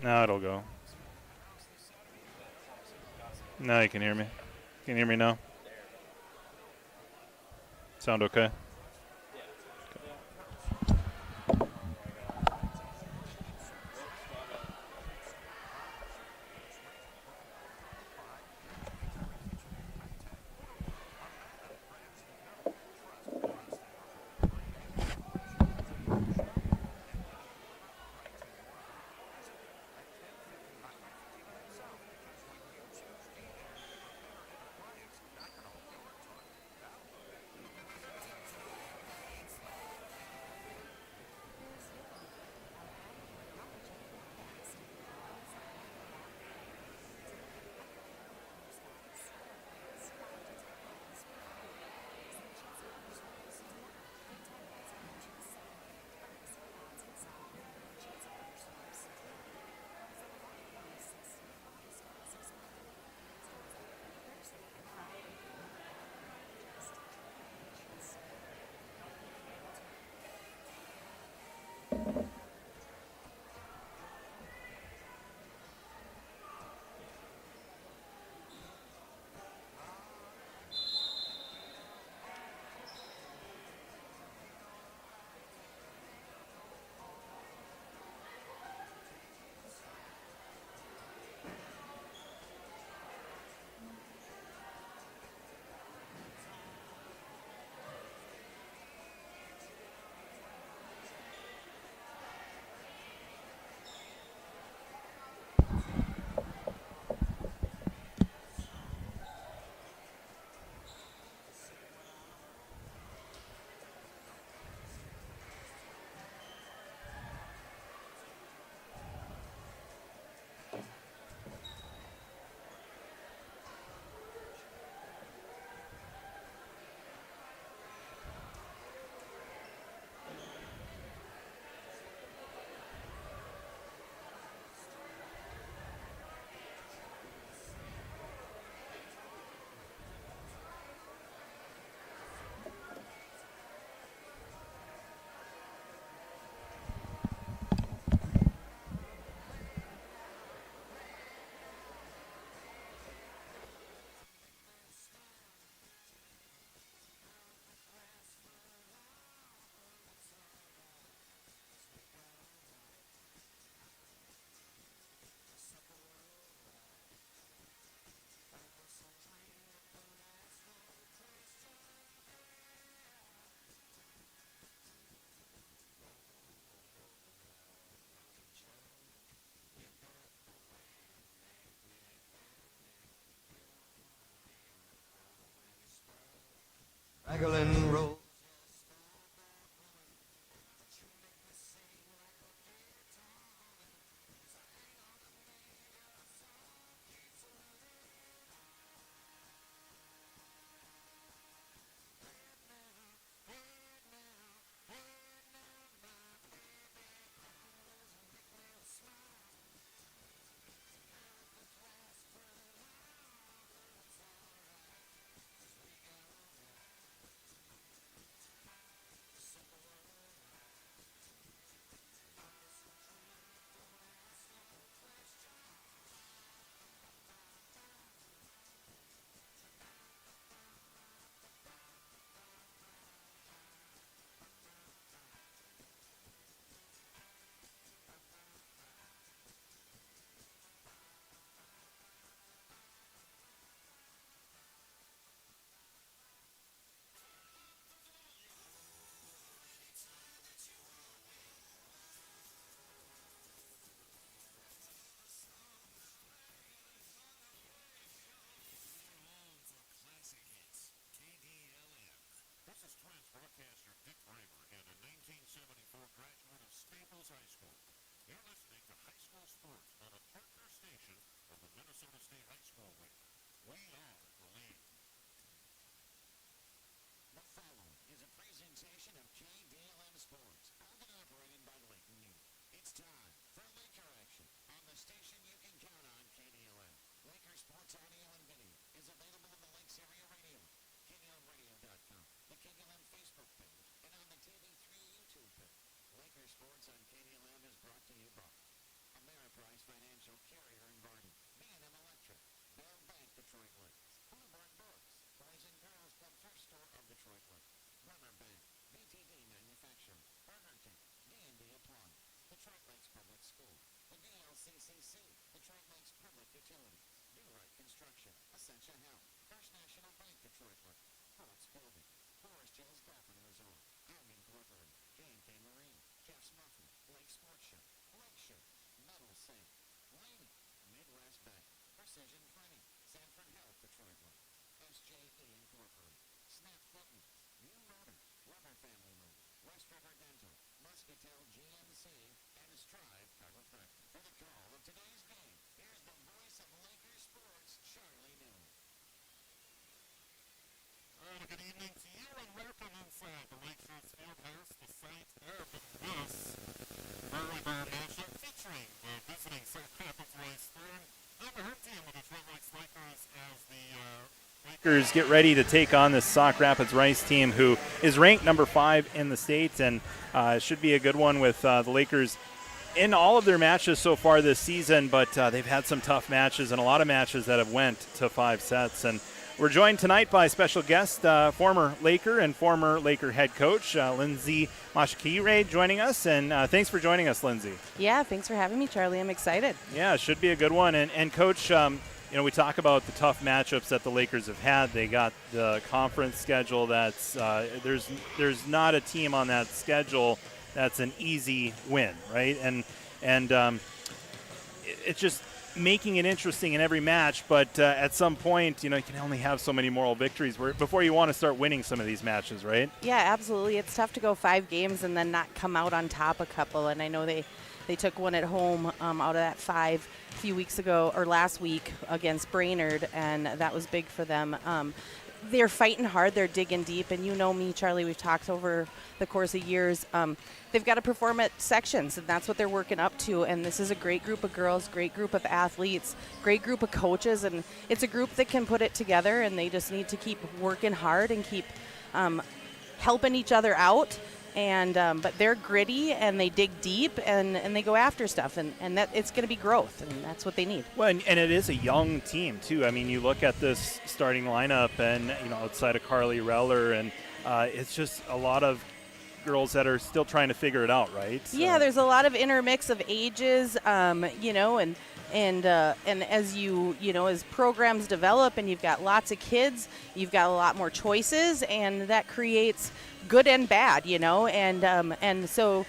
Now it'll go. Now you can hear me. Can you hear me now? Sound okay? financial carrier in Varden. B&M Electric, Bell Bank Detroit Lakes, Boulevard Books, Boys and Girls Club Thrift Store of Detroit Lakes, Rubber Bank, BTD Manufacturing, Burger King, D&D Appliance, Detroit Lakes Public School, the DLCCC, Detroit Lakes Public Utilities, Do Right Construction, Essentia Health, First National Bank Detroit Lakes, Holtz Building, Forest Hills Golf and Resort, Army Incorporated, J&K Marine, Jeff's Muffin, Lake Sports Show, Lakeshore, Metal Sink, Laney, Midwest Bank, Precision Printing, Sanford Health Detroit Lakes, SJE Incorporated, Snap Fitness, New Motors, Rubber Family Motors, West River Dental, Muscatel GMC, and Strive Chiropractic. For the call of today's game, here's the voice of Lakers sports, Charlie Newell. Good evening to you, and welcome inside the Lakeshores Fieldhouse, the site of this volleyball matchup featuring the visiting Sauk Rapids Rice Thorn and the home team of the Detroit Lakes Lakers as the Lakers get ready to take on this Sauk Rapids Rice team, who is ranked number 5 in the state, and should be a good one with the Lakers in all of their matches so far this season, but they've had some tough matches and a lot of matches that have went to 5 sets. And we're joined tonight by special guest, former Laker and former Laker head coach, Lindsay Mashikire, joining us. And thanks for joining us, Lindsay. Yeah, thanks for having me, Charlie. I'm excited. Yeah, it should be a good one. And Coach, we talk about the tough matchups that the Lakers have had. They got the conference schedule that's there's not a team on that schedule that's an easy win, right? And it's just making it interesting in every match, but at some point, you can only have so many moral victories before you want to start winning some of these matches, right? Yeah, absolutely. It's tough to go 5 games and then not come out on top a couple, and I know they took one at home out of that 5 a few weeks ago, or last week, against Brainerd, and that was big for them. They're fighting hard. They're digging deep. And you know me, Charlie, we've talked over the course of years. They've got to perform at sections, and that's what they're working up to. And this is a great group of girls, great group of athletes, great group of coaches. And it's a group that can put it together, and they just need to keep working hard and keep helping each other out. And but they're gritty, and they dig deep, and they go after stuff, and that it's going to be growth, and that's what they need. Well, and it is a young team too. I mean, you look at this starting lineup, and outside of Carly Reller, and it's just a lot of girls that are still trying to figure it out, right? So. Yeah, there's a lot of intermix of ages, and as as programs develop and you've got lots of kids, you've got a lot more choices, and that creates good and bad, and so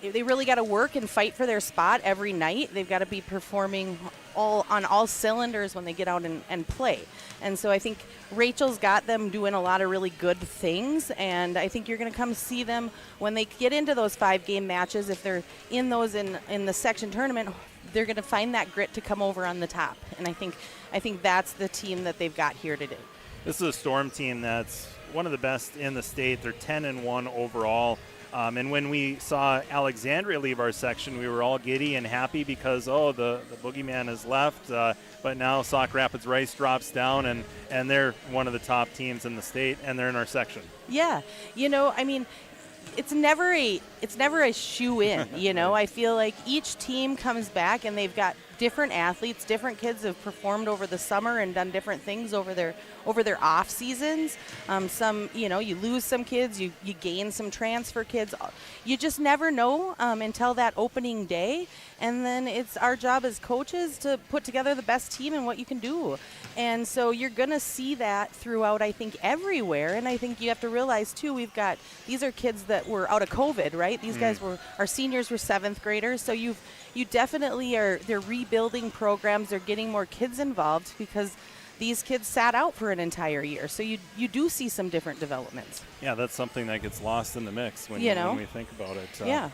they really got to work and fight for their spot every night. They've got to be performing on all cylinders when they get out and play. And so I think Rachel's got them doing a lot of really good things, and I think you're going to come see them when they get into those 5-game matches. If they're in those in the section tournament, they're going to find that grit to come over on the top. And I think that's the team that they've got here today. This is a Storm team that's one of the best in the state. They're 10-1 overall. And when we saw Alexandria leave our section, we were all giddy and happy because, the boogeyman has left. But now Sauk Rapids Rice drops down, and they're one of the top teams in the state, and they're in our section. Yeah. It's never a shoe-in, I feel like each team comes back, and they've got different athletes, different kids have performed over the summer and done different things over their off seasons. Some, you lose some kids, you gain some transfer kids. You just never know until that opening day. And then it's our job as coaches to put together the best team and what you can do. And so you're going to see that throughout, I think, everywhere. And I think you have to realize, too, these are kids that were out of COVID, right? These guys our seniors were 7th graders. So you definitely they're rebuilding programs. They're getting more kids involved because these kids sat out for an entire year. So you do see some different developments. Yeah, that's something that gets lost in the mix when we think about it. Yeah.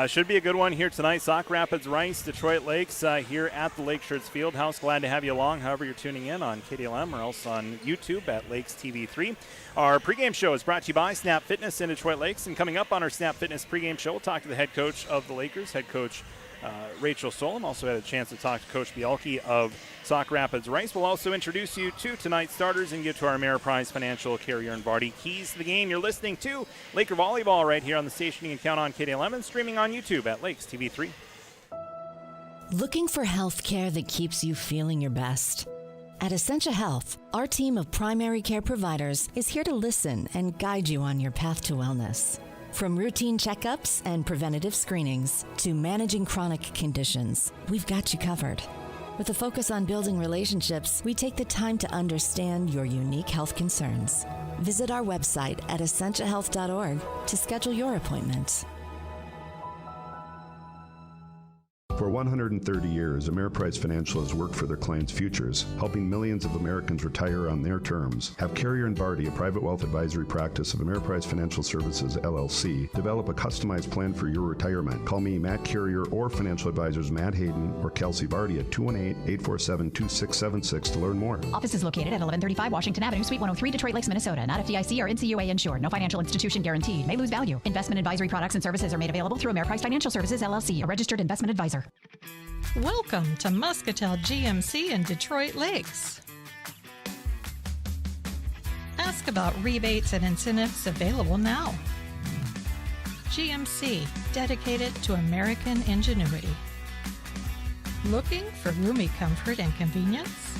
Should be a good one here tonight. Sauk Rapids Rice, Detroit Lakes here at the Lakeshores Fieldhouse. Glad to have you along, however you're tuning in on KDLM or else on YouTube at Lakes TV3. Our pregame show is brought to you by Snap Fitness in Detroit Lakes. And coming up on our Snap Fitness pregame show, we'll talk to the head coach of the Lakers, head coach Rachel Solom. Also had a chance to talk to Coach Bielke of Sauk Rapids Rice. We'll also introduce you to tonight's starters and get to our Ameriprise Financial Carrier and Vardy keys to the game. You're listening to Laker Volleyball right here on the station. You can count on KDLM and streaming on YouTube at Lakes TV3. Looking for health care that keeps you feeling your best? At Essentia Health, our team of primary care providers is here to listen and guide you on your path to wellness. From routine checkups and preventative screenings to managing chronic conditions, we've got you covered. With a focus on building relationships, we take the time to understand your unique health concerns. Visit our website at essentiahealth.org to schedule your appointment. For 130 years, Ameriprise Financial has worked for their clients' futures, helping millions of Americans retire on their terms. Have Carrier and Barty, a private wealth advisory practice of Ameriprise Financial Services, LLC, develop a customized plan for your retirement. Call me, Matt Carrier, or financial advisors Matt Hayden or Kelsey Barty at 218-847-2676 to learn more. Office is located at 1135 Washington Avenue, Suite 103, Detroit Lakes, Minnesota. Not FDIC or NCUA insured. No financial institution guaranteed. May lose value. Investment advisory products and services are made available through Ameriprise Financial Services, LLC, a registered investment advisor. Welcome to Muscatel GMC in Detroit Lakes. Ask about rebates and incentives available now. GMC, dedicated to American ingenuity. Looking for roomy comfort and convenience?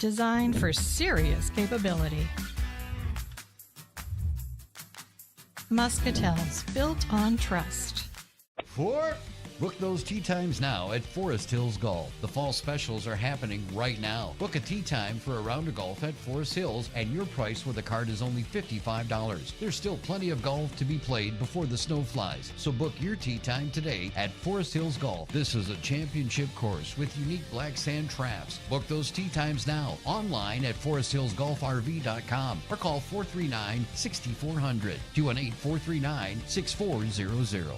Designed for serious capability. Muscatels, built on trust. Book those tee times now at Forest Hills Golf. The fall specials are happening right now. Book a tee time for a round of golf at Forest Hills, and your price with a card is only $55. There's still plenty of golf to be played before the snow flies, so book your tee time today at Forest Hills Golf. This is a championship course with unique black sand traps. Book those tee times now online at foresthillsgolfrv.com or call 439-6400, 218-439-6400.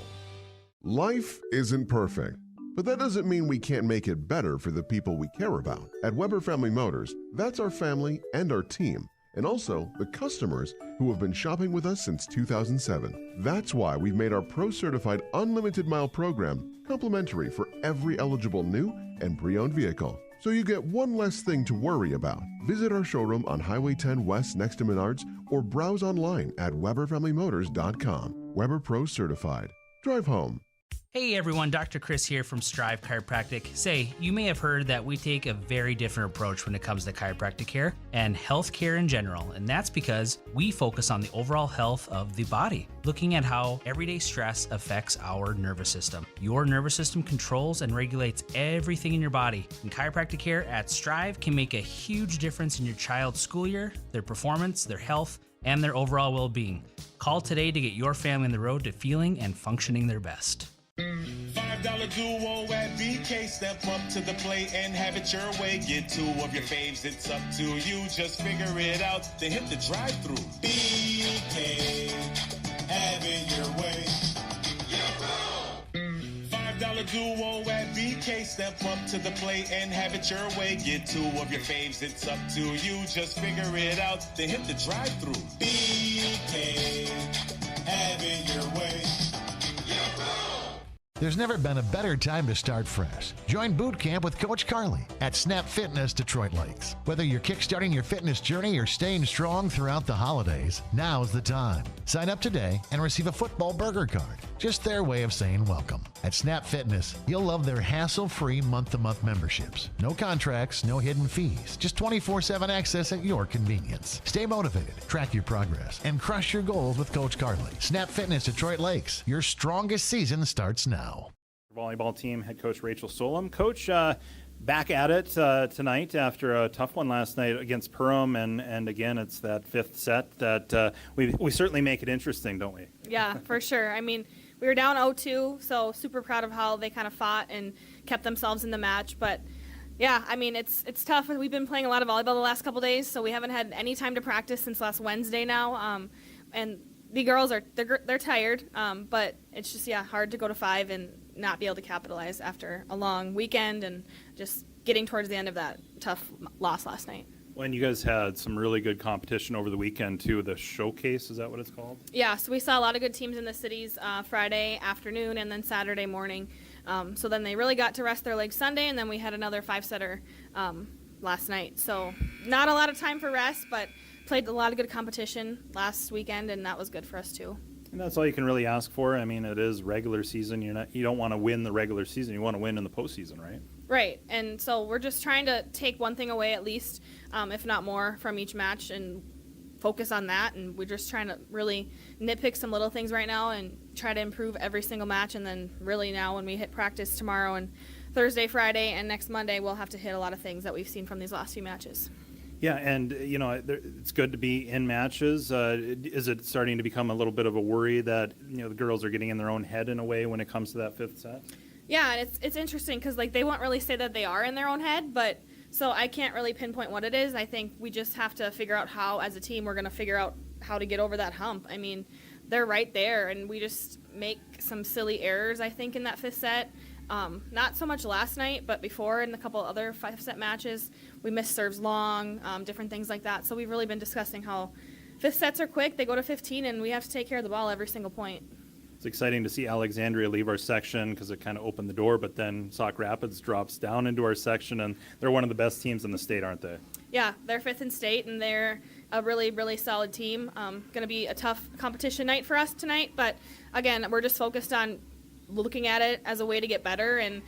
Life isn't perfect, but that doesn't mean we can't make it better for the people we care about. At Weber Family Motors, that's our family and our team, and also the customers who have been shopping with us since 2007. That's why we've made our Pro-Certified Unlimited Mile program complimentary for every eligible new and pre-owned vehicle. So you get one less thing to worry about. Visit our showroom on Highway 10 West next to Menards or browse online at WeberFamilyMotors.com. Weber Pro Certified. Drive home. Hey everyone, Dr. Chris here from Strive Chiropractic. Say, you may have heard that we take a very different approach when it comes to chiropractic care and health care in general, and that's because we focus on the overall health of the body, looking at how everyday stress affects our nervous system. Your nervous system controls and regulates everything in your body, and chiropractic care at Strive can make a huge difference in your child's school year, their performance, their health, and their overall well-being. Call today to get your family on the road to feeling and functioning their best. $5 duo at BK. Step up to the plate and have it your way. Get two of your faves, it's up to you. Just figure it out, then hit the drive-thru. BK, have it your way. $5 duo at BK. Step up to the plate and have it your way. Get two of your faves, it's up to you. Just figure it out, then hit the drive-thru. BK, have it your way. There's never been a better time to start fresh. Join boot camp with Coach Carly at Snap Fitness Detroit Lakes. Whether you're kickstarting your fitness journey or staying strong throughout the holidays, now's the time. Sign up today and receive a football burger card. Just their way of saying welcome. At Snap Fitness, you'll love their hassle-free month-to-month memberships. No contracts, no hidden fees. Just 24/7 access at your convenience. Stay motivated, track your progress, and crush your goals with Coach Carly. Snap Fitness Detroit Lakes. Your strongest season starts now. Volleyball team head coach Rachel Solom. Coach, back at it tonight after a tough one last night against Perham, and again, it's that fifth set that we certainly make it interesting, don't we? Yeah, for sure. I mean, we were down 0-2, so super proud of how they kind of fought and kept themselves in the match. But yeah, I mean, it's tough. We've been playing a lot of volleyball the last couple days, so we haven't had any time to practice since last Wednesday now. And the girls they're tired, but it's just hard to go to 5 and not be able to capitalize after a long weekend and just getting towards the end of that tough loss last night. When you guys had some really good competition over the weekend too, the showcase, is that what it's called? Yeah, so we saw a lot of good teams in the cities Friday afternoon and then Saturday morning. So then they really got to rest their legs Sunday, and then we had another 5-setter last night. So not a lot of time for rest, but played a lot of good competition last weekend, and that was good for us too. And that's all you can really ask for. I mean, it is regular season. You don't want to win the regular season. You want to win in the postseason, right? Right, and so we're just trying to take one thing away at least, if not more, from each match and focus on that. And we're just trying to really nitpick some little things right now and try to improve every single match. And then really now when we hit practice tomorrow and Thursday, Friday, and next Monday, we'll have to hit a lot of things that we've seen from these last few matches. Yeah, and it's good to be in matches. Is it starting to become a little bit of a worry that the girls are getting in their own head in a way when it comes to that fifth set? Yeah, and it's interesting because they won't really say that they are in their own head, but so I can't really pinpoint what it is. I think we just have to figure out how, as a team, we're going to figure out how to get over that hump. I mean, they're right there, and we just make some silly errors, I think, in that fifth set. Not so much last night, but before in a couple other 5-set matches, we missed serves long, different things like that. So we've really been discussing how fifth sets are quick. They go to 15, and we have to take care of the ball every single point. It's exciting to see Alexandria leave our section because it kind of opened the door, but then Sauk Rapids drops down into our section, and they're one of the best teams in the state, aren't they? Yeah, they're fifth in state, and they're a really, really solid team. Going to be a tough competition night for us tonight, but again, we're just focused on looking at it as a way to get better and,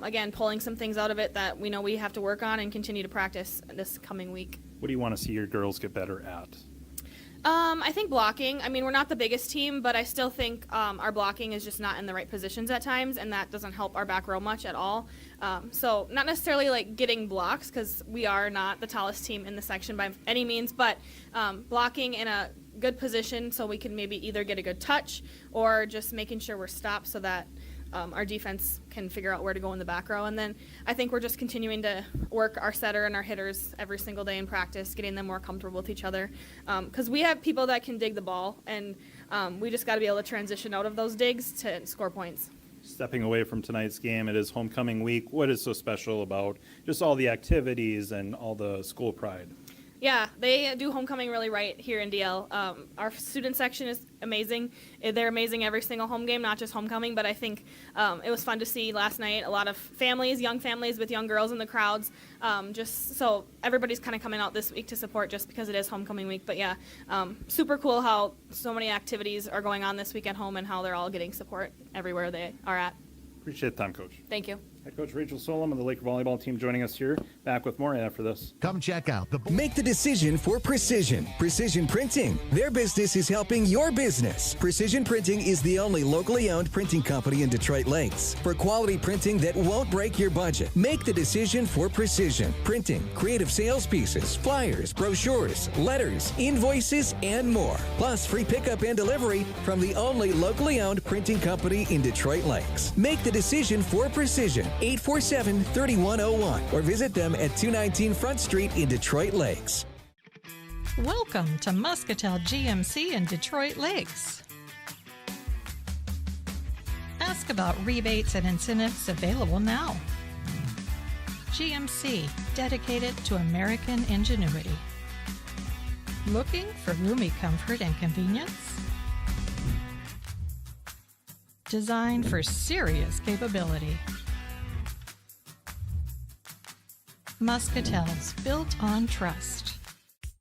again, pulling some things out of it that we know we have to work on and continue to practice this coming week. What do you want to see your girls get better at? I think blocking. I mean, we're not the biggest team, but I still think our blocking is just not in the right positions at times, and that doesn't help our back row much at all. So not necessarily like getting blocks because we are not the tallest team in the section by any means, but blocking in a good position so we can maybe either get a good touch or just making sure we're stopped so that our defense can figure out where to go in the back row. And then I think we're just continuing to work our setter and our hitters every single day in practice, getting them more comfortable with each other. Because we have people that can dig the ball, and we just got to be able to transition out of those digs to score points. Stepping away from tonight's game, it is homecoming week. What is so special about just all the activities and all the school pride? Yeah, they do homecoming really right here in DL. Our student section is amazing. They're amazing every single home game, not just homecoming, but I think it was fun to see last night a lot of families, young families with young girls in the crowds, just so everybody's kind of coming out this week to support just because it is homecoming week. But yeah, super cool how so many activities are going on this week at home and how they're all getting support everywhere they are at. Appreciate the time, Coach. Thank you. Head Coach Rachel Solom of the Laker Volleyball team joining us here. Back with more after this. Come check out the... Make the decision for Precision. Precision Printing. Their business is helping your business. Precision Printing is the only locally owned printing company in Detroit Lakes. For quality printing that won't break your budget, make the decision for Precision Printing. Creative sales pieces, flyers, brochures, letters, invoices, and more. Plus free pickup and delivery from the only locally owned printing company in Detroit Lakes. Make the decision for Precision. 847-3101 or visit them at 219 Front Street in Detroit Lakes. Welcome to Muscatel GMC in Detroit Lakes. Ask about rebates and incentives available now. GMC, dedicated to American ingenuity. Looking for roomy comfort and convenience? Designed for serious capability. Muscatels, built on trust.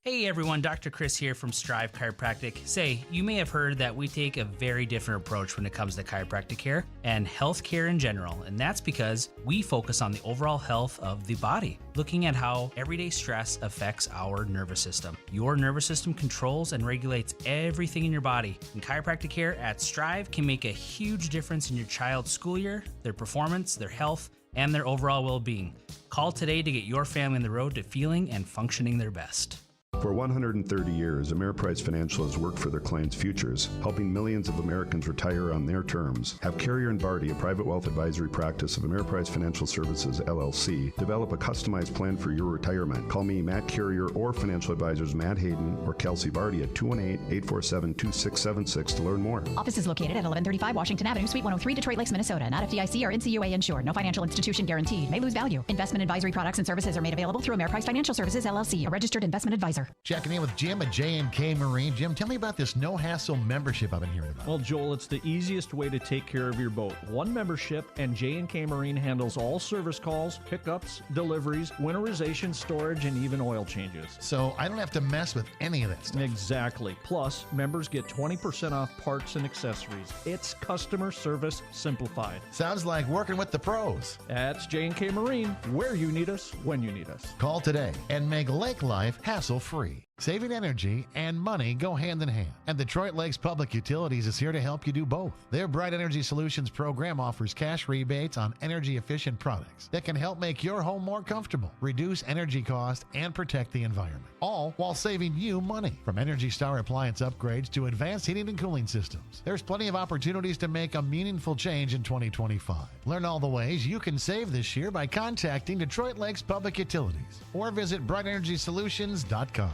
Hey everyone, Dr. Chris here from Strive Chiropractic. Say, you may have heard that we take a very different approach when it comes to chiropractic care and health care in general, and that's because we focus on the overall health of the body, looking at how everyday stress affects our nervous system. Your nervous system controls and regulates everything in your body, and chiropractic care at Strive can make a huge difference in your child's school year, their performance, their health, and their overall well-being. Call today to get your family on the road to feeling and functioning their best. For 130 years, Ameriprise Financial has worked for their clients' futures, helping millions of Americans retire on their terms. Have Carrier and Barty, a private wealth advisory practice of Ameriprise Financial Services, LLC, develop a customized plan for your retirement. Call me, Matt Carrier, or financial advisors Matt Hayden or Kelsey Barty at 218-847-2676 to learn more. Office is located at 1135 Washington Avenue, Suite 103, Detroit Lakes, Minnesota. Not FDIC or NCUA insured. No financial institution guaranteed. May lose value. Investment advisory products and services are made available through Ameriprise Financial Services, LLC, a registered investment advisor. Checking in with Jim at J&K Marine. Jim, tell me about this no-hassle membership I've been hearing about. Well, Joel, it's the easiest way to take care of your boat. One membership, and J&K Marine handles all service calls, pickups, deliveries, winterization, storage, and even oil changes. So I don't have to mess with any of that stuff. Exactly. Plus, members get 20% off parts and accessories. It's customer service simplified. Sounds like working with the pros. That's J&K Marine, where you need us, when you need us. Call today and make lake life hassle-free. Saving energy and money go hand in hand, and Detroit Lakes Public Utilities is here to help you do both. Their Bright Energy Solutions program offers cash rebates on energy-efficient products that can help make your home more comfortable, reduce energy costs, and protect the environment, all while saving you money. From Energy Star appliance upgrades to advanced heating and cooling systems, there's plenty of opportunities to make a meaningful change in 2025. Learn all the ways you can save this year by contacting Detroit Lakes Public Utilities or visit brightenergysolutions.com.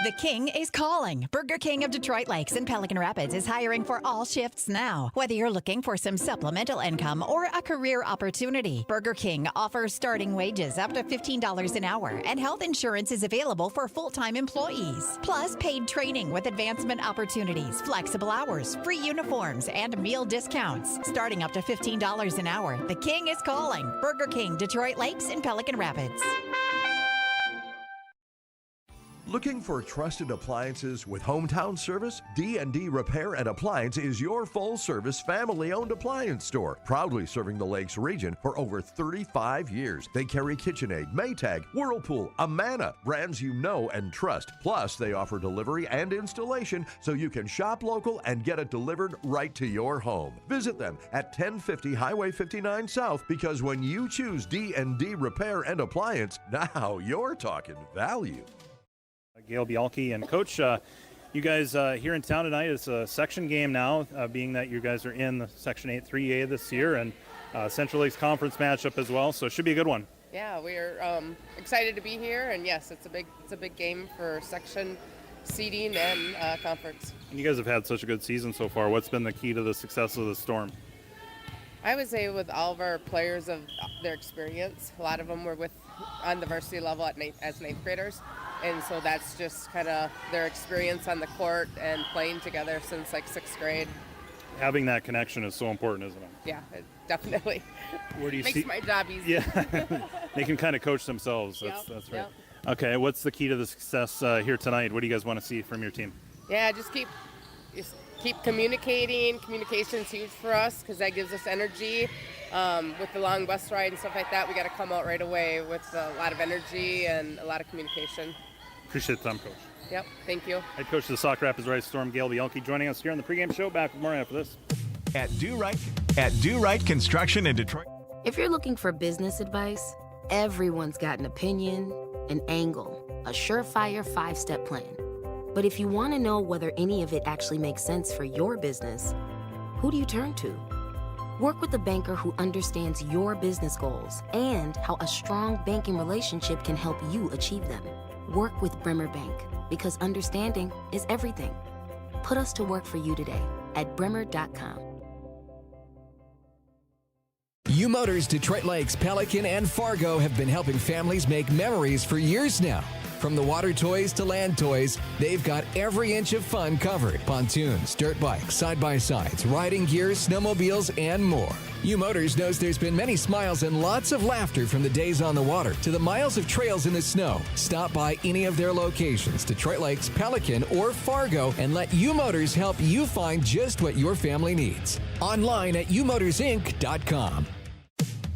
The King is calling. Burger King of Detroit Lakes and Pelican Rapids is hiring for all shifts now. Whether you're looking for some supplemental income or a career opportunity, Burger King offers starting wages up to $15 an hour, and health insurance is available for full-time employees. Plus, paid training with advancement opportunities, flexible hours, free uniforms, and meal discounts. Starting up to $15 an hour, The King is calling. Burger King, Detroit Lakes and Pelican Rapids. Looking for trusted appliances with hometown service? D&D Repair and Appliance is your full-service, family-owned appliance store, proudly serving the Lakes region for over 35 years. They carry KitchenAid, Maytag, Whirlpool, Amana, brands you know and trust. Plus, they offer delivery and installation so you can shop local and get it delivered right to your home. Visit them at 1050 Highway 59 South, because when you choose D&D Repair and Appliance, now you're talking value. Gail Bialke and Coach, you guys here in town tonight. It's a section game now, being that you guys are in the Section 8 3A this year, and Central Lakes Conference matchup as well, so it should be a good one. Yeah, we're excited to be here, and yes, it's a big game for section seeding and conference. And you guys have had such a good season so far. What's been the key to the success of the Storm? I would say with all of our players of their experience, a lot of them were on the varsity level as ninth graders. And so that's just kind of their experience on the court and playing together since like 6th grade. Having that connection is so important, isn't it? Yeah, definitely. Where do you Makes my job easy. Yeah, they can kind of coach themselves. That's right. Yep. Okay, what's the key to the success here tonight? What do you guys want to see from your team? Yeah, just keep communicating. Communication's huge for us because that gives us energy. With the long bus ride and stuff like that, we got to come out right away with a lot of energy and a lot of communication. Appreciate the time, Coach. Yep, thank you. Head coach of the Sauk Rapids Rice Storm, Gail Bialke, joining us here on the pregame show. Back with more after this. At Do Right Construction in Detroit. If you're looking for business advice, everyone's got an opinion, an angle, a surefire 5-step plan. But if you want to know whether any of it actually makes sense for your business, who do you turn to? Work with a banker who understands your business goals and how a strong banking relationship can help you achieve them. Work with Bremer Bank, because understanding is everything. Put us to work for you today at bremer.com. U Motors Detroit Lakes, Pelican, and Fargo have been helping families make memories for years now. From the water toys to land toys, they've got every inch of fun covered. Pontoons, dirt bikes, side-by-sides, riding gear, snowmobiles, and more. U Motors knows there's been many smiles and lots of laughter from the days on the water to the miles of trails in the snow. Stop by any of their locations, Detroit Lakes, Pelican, or Fargo, and let U Motors help you find just what your family needs. Online at umotorsinc.com.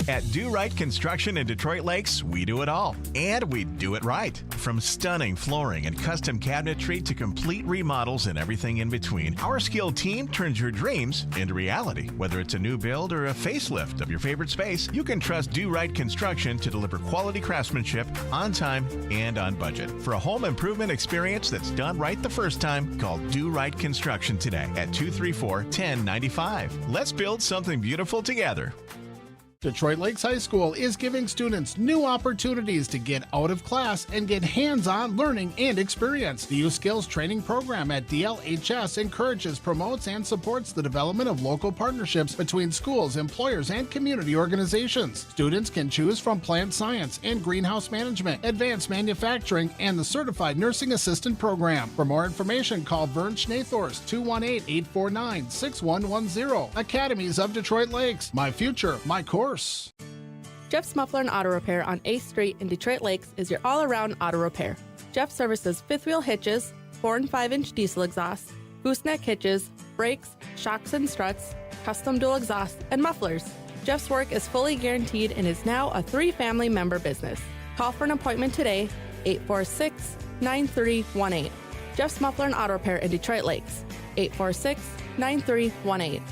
At Do Right Construction in Detroit Lakes, we do it all, and we do it right. From stunning flooring and custom cabinetry to complete remodels and everything in between, our skilled team turns your dreams into reality. Whether it's a new build or a facelift of your favorite space, you can trust Do Right Construction to deliver quality craftsmanship on time and on budget. For a home improvement experience that's done right the first time, call Do Right Construction today at 234-1095. Let's build something beautiful together. Detroit Lakes High School is giving students new opportunities to get out of class and get hands-on learning and experience. The Youth Skills Training Program at DLHS encourages, promotes, and supports the development of local partnerships between schools, employers, and community organizations. Students can choose from plant science and greenhouse management, advanced manufacturing, and the Certified Nursing Assistant Program. For more information, call Vern Schnathorst, 218-849-6110. Academies of Detroit Lakes. My future, my course. Jeff's Muffler and Auto Repair on 8th Street in Detroit Lakes is your all-around auto repair. Jeff services fifth wheel hitches, 4 and 5-inch diesel exhausts, gooseneck hitches, brakes, shocks and struts, custom dual exhausts, and mufflers. Jeff's work is fully guaranteed and is now a 3-family member business. Call for an appointment today, 846-9318. Jeff's Muffler and Auto Repair in Detroit Lakes, 846-9318.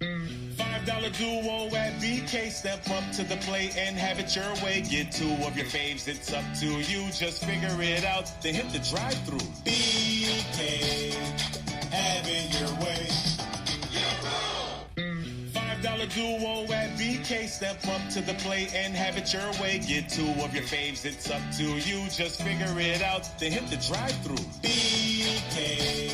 $5 duo at BK. Step up to the plate and have it your way. Get 2 of your faves, it's up to you. Just figure it out, then hit the drive-thru. BK, have it your way. $5 duo at BK. Step up to the plate and have it your way. Get 2 of your faves, it's up to you. Just figure it out, then hit the drive-thru. BK.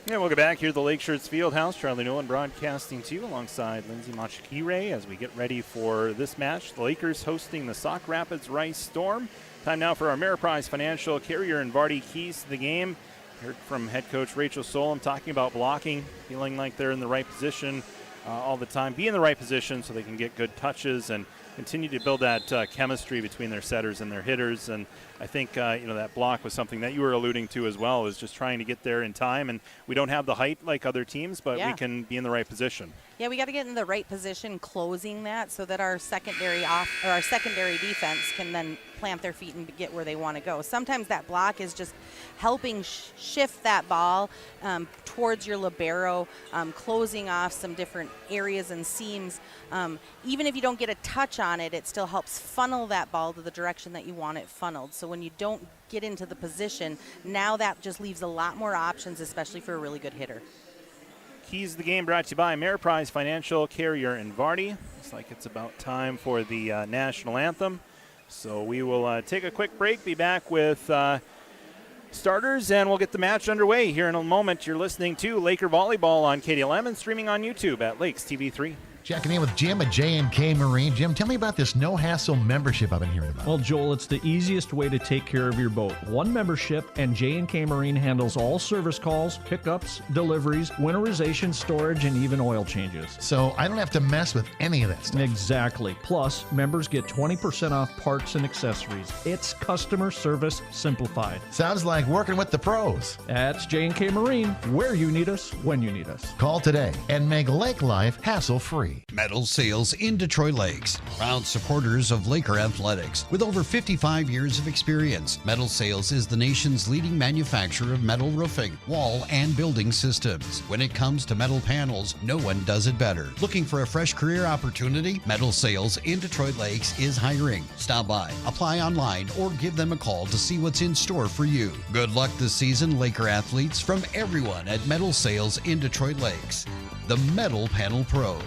Yeah, welcome back here at the Lakeshirts Fieldhouse. Charlie Nolan broadcasting to you alongside Lindsay Machikire as we get ready for this match. The Lakers hosting the Sauk Rapids Rice Storm. Time now for our Ameriprise Financial Carrier and Vardy keys to the game. Heard from head coach Rachel Solom talking about blocking, feeling like they're in the right position all the time. Be in the right position so they can get good touches and continue to build that chemistry between their setters and their hitters. And I think that block was something that you were alluding to as well, is just trying to get there in time. And we don't have the height like other teams, but we can be in the right position. Yeah, we got to get in the right position closing that so that our secondary defense can then plant their feet and get where they want to go. Sometimes that block is just helping shift that ball towards your libero, closing off some different areas and seams. Even if you don't get a touch on it, it still helps funnel that ball to the direction that you want it funneled. So when you don't get into the position, now that just leaves a lot more options, especially for a really good hitter. Keys to the game brought to you by Ameriprise Financial Carrier and Vardy. Looks like it's about time for the national anthem. So we will take a quick break, be back with starters, and we'll get the match underway here in a moment. You're listening to Laker Volleyball on KDLM and streaming on YouTube at Lakes TV3. Checking in with Jim at J&K Marine. Jim, tell me about this no-hassle membership I've been hearing about. Well, Joel, it's the easiest way to take care of your boat. One membership, and J&K Marine handles all service calls, pickups, deliveries, winterization, storage, and even oil changes. So I don't have to mess with any of that stuff. Exactly. Plus, members get 20% off parts and accessories. It's customer service simplified. Sounds like working with the pros. That's J&K Marine, where you need us, when you need us. Call today and make lake life hassle-free. Metal Sales in Detroit Lakes. Proud supporters of Laker athletics. With over 55 years of experience, Metal Sales is the nation's leading manufacturer of metal roofing, wall, and building systems. When it comes to metal panels, no one does it better. Looking for a fresh career opportunity? Metal Sales in Detroit Lakes is hiring. Stop by, apply online, or give them a call to see what's in store for you. Good luck this season, Laker athletes, from everyone at Metal Sales in Detroit Lakes. The Metal Panel Pros.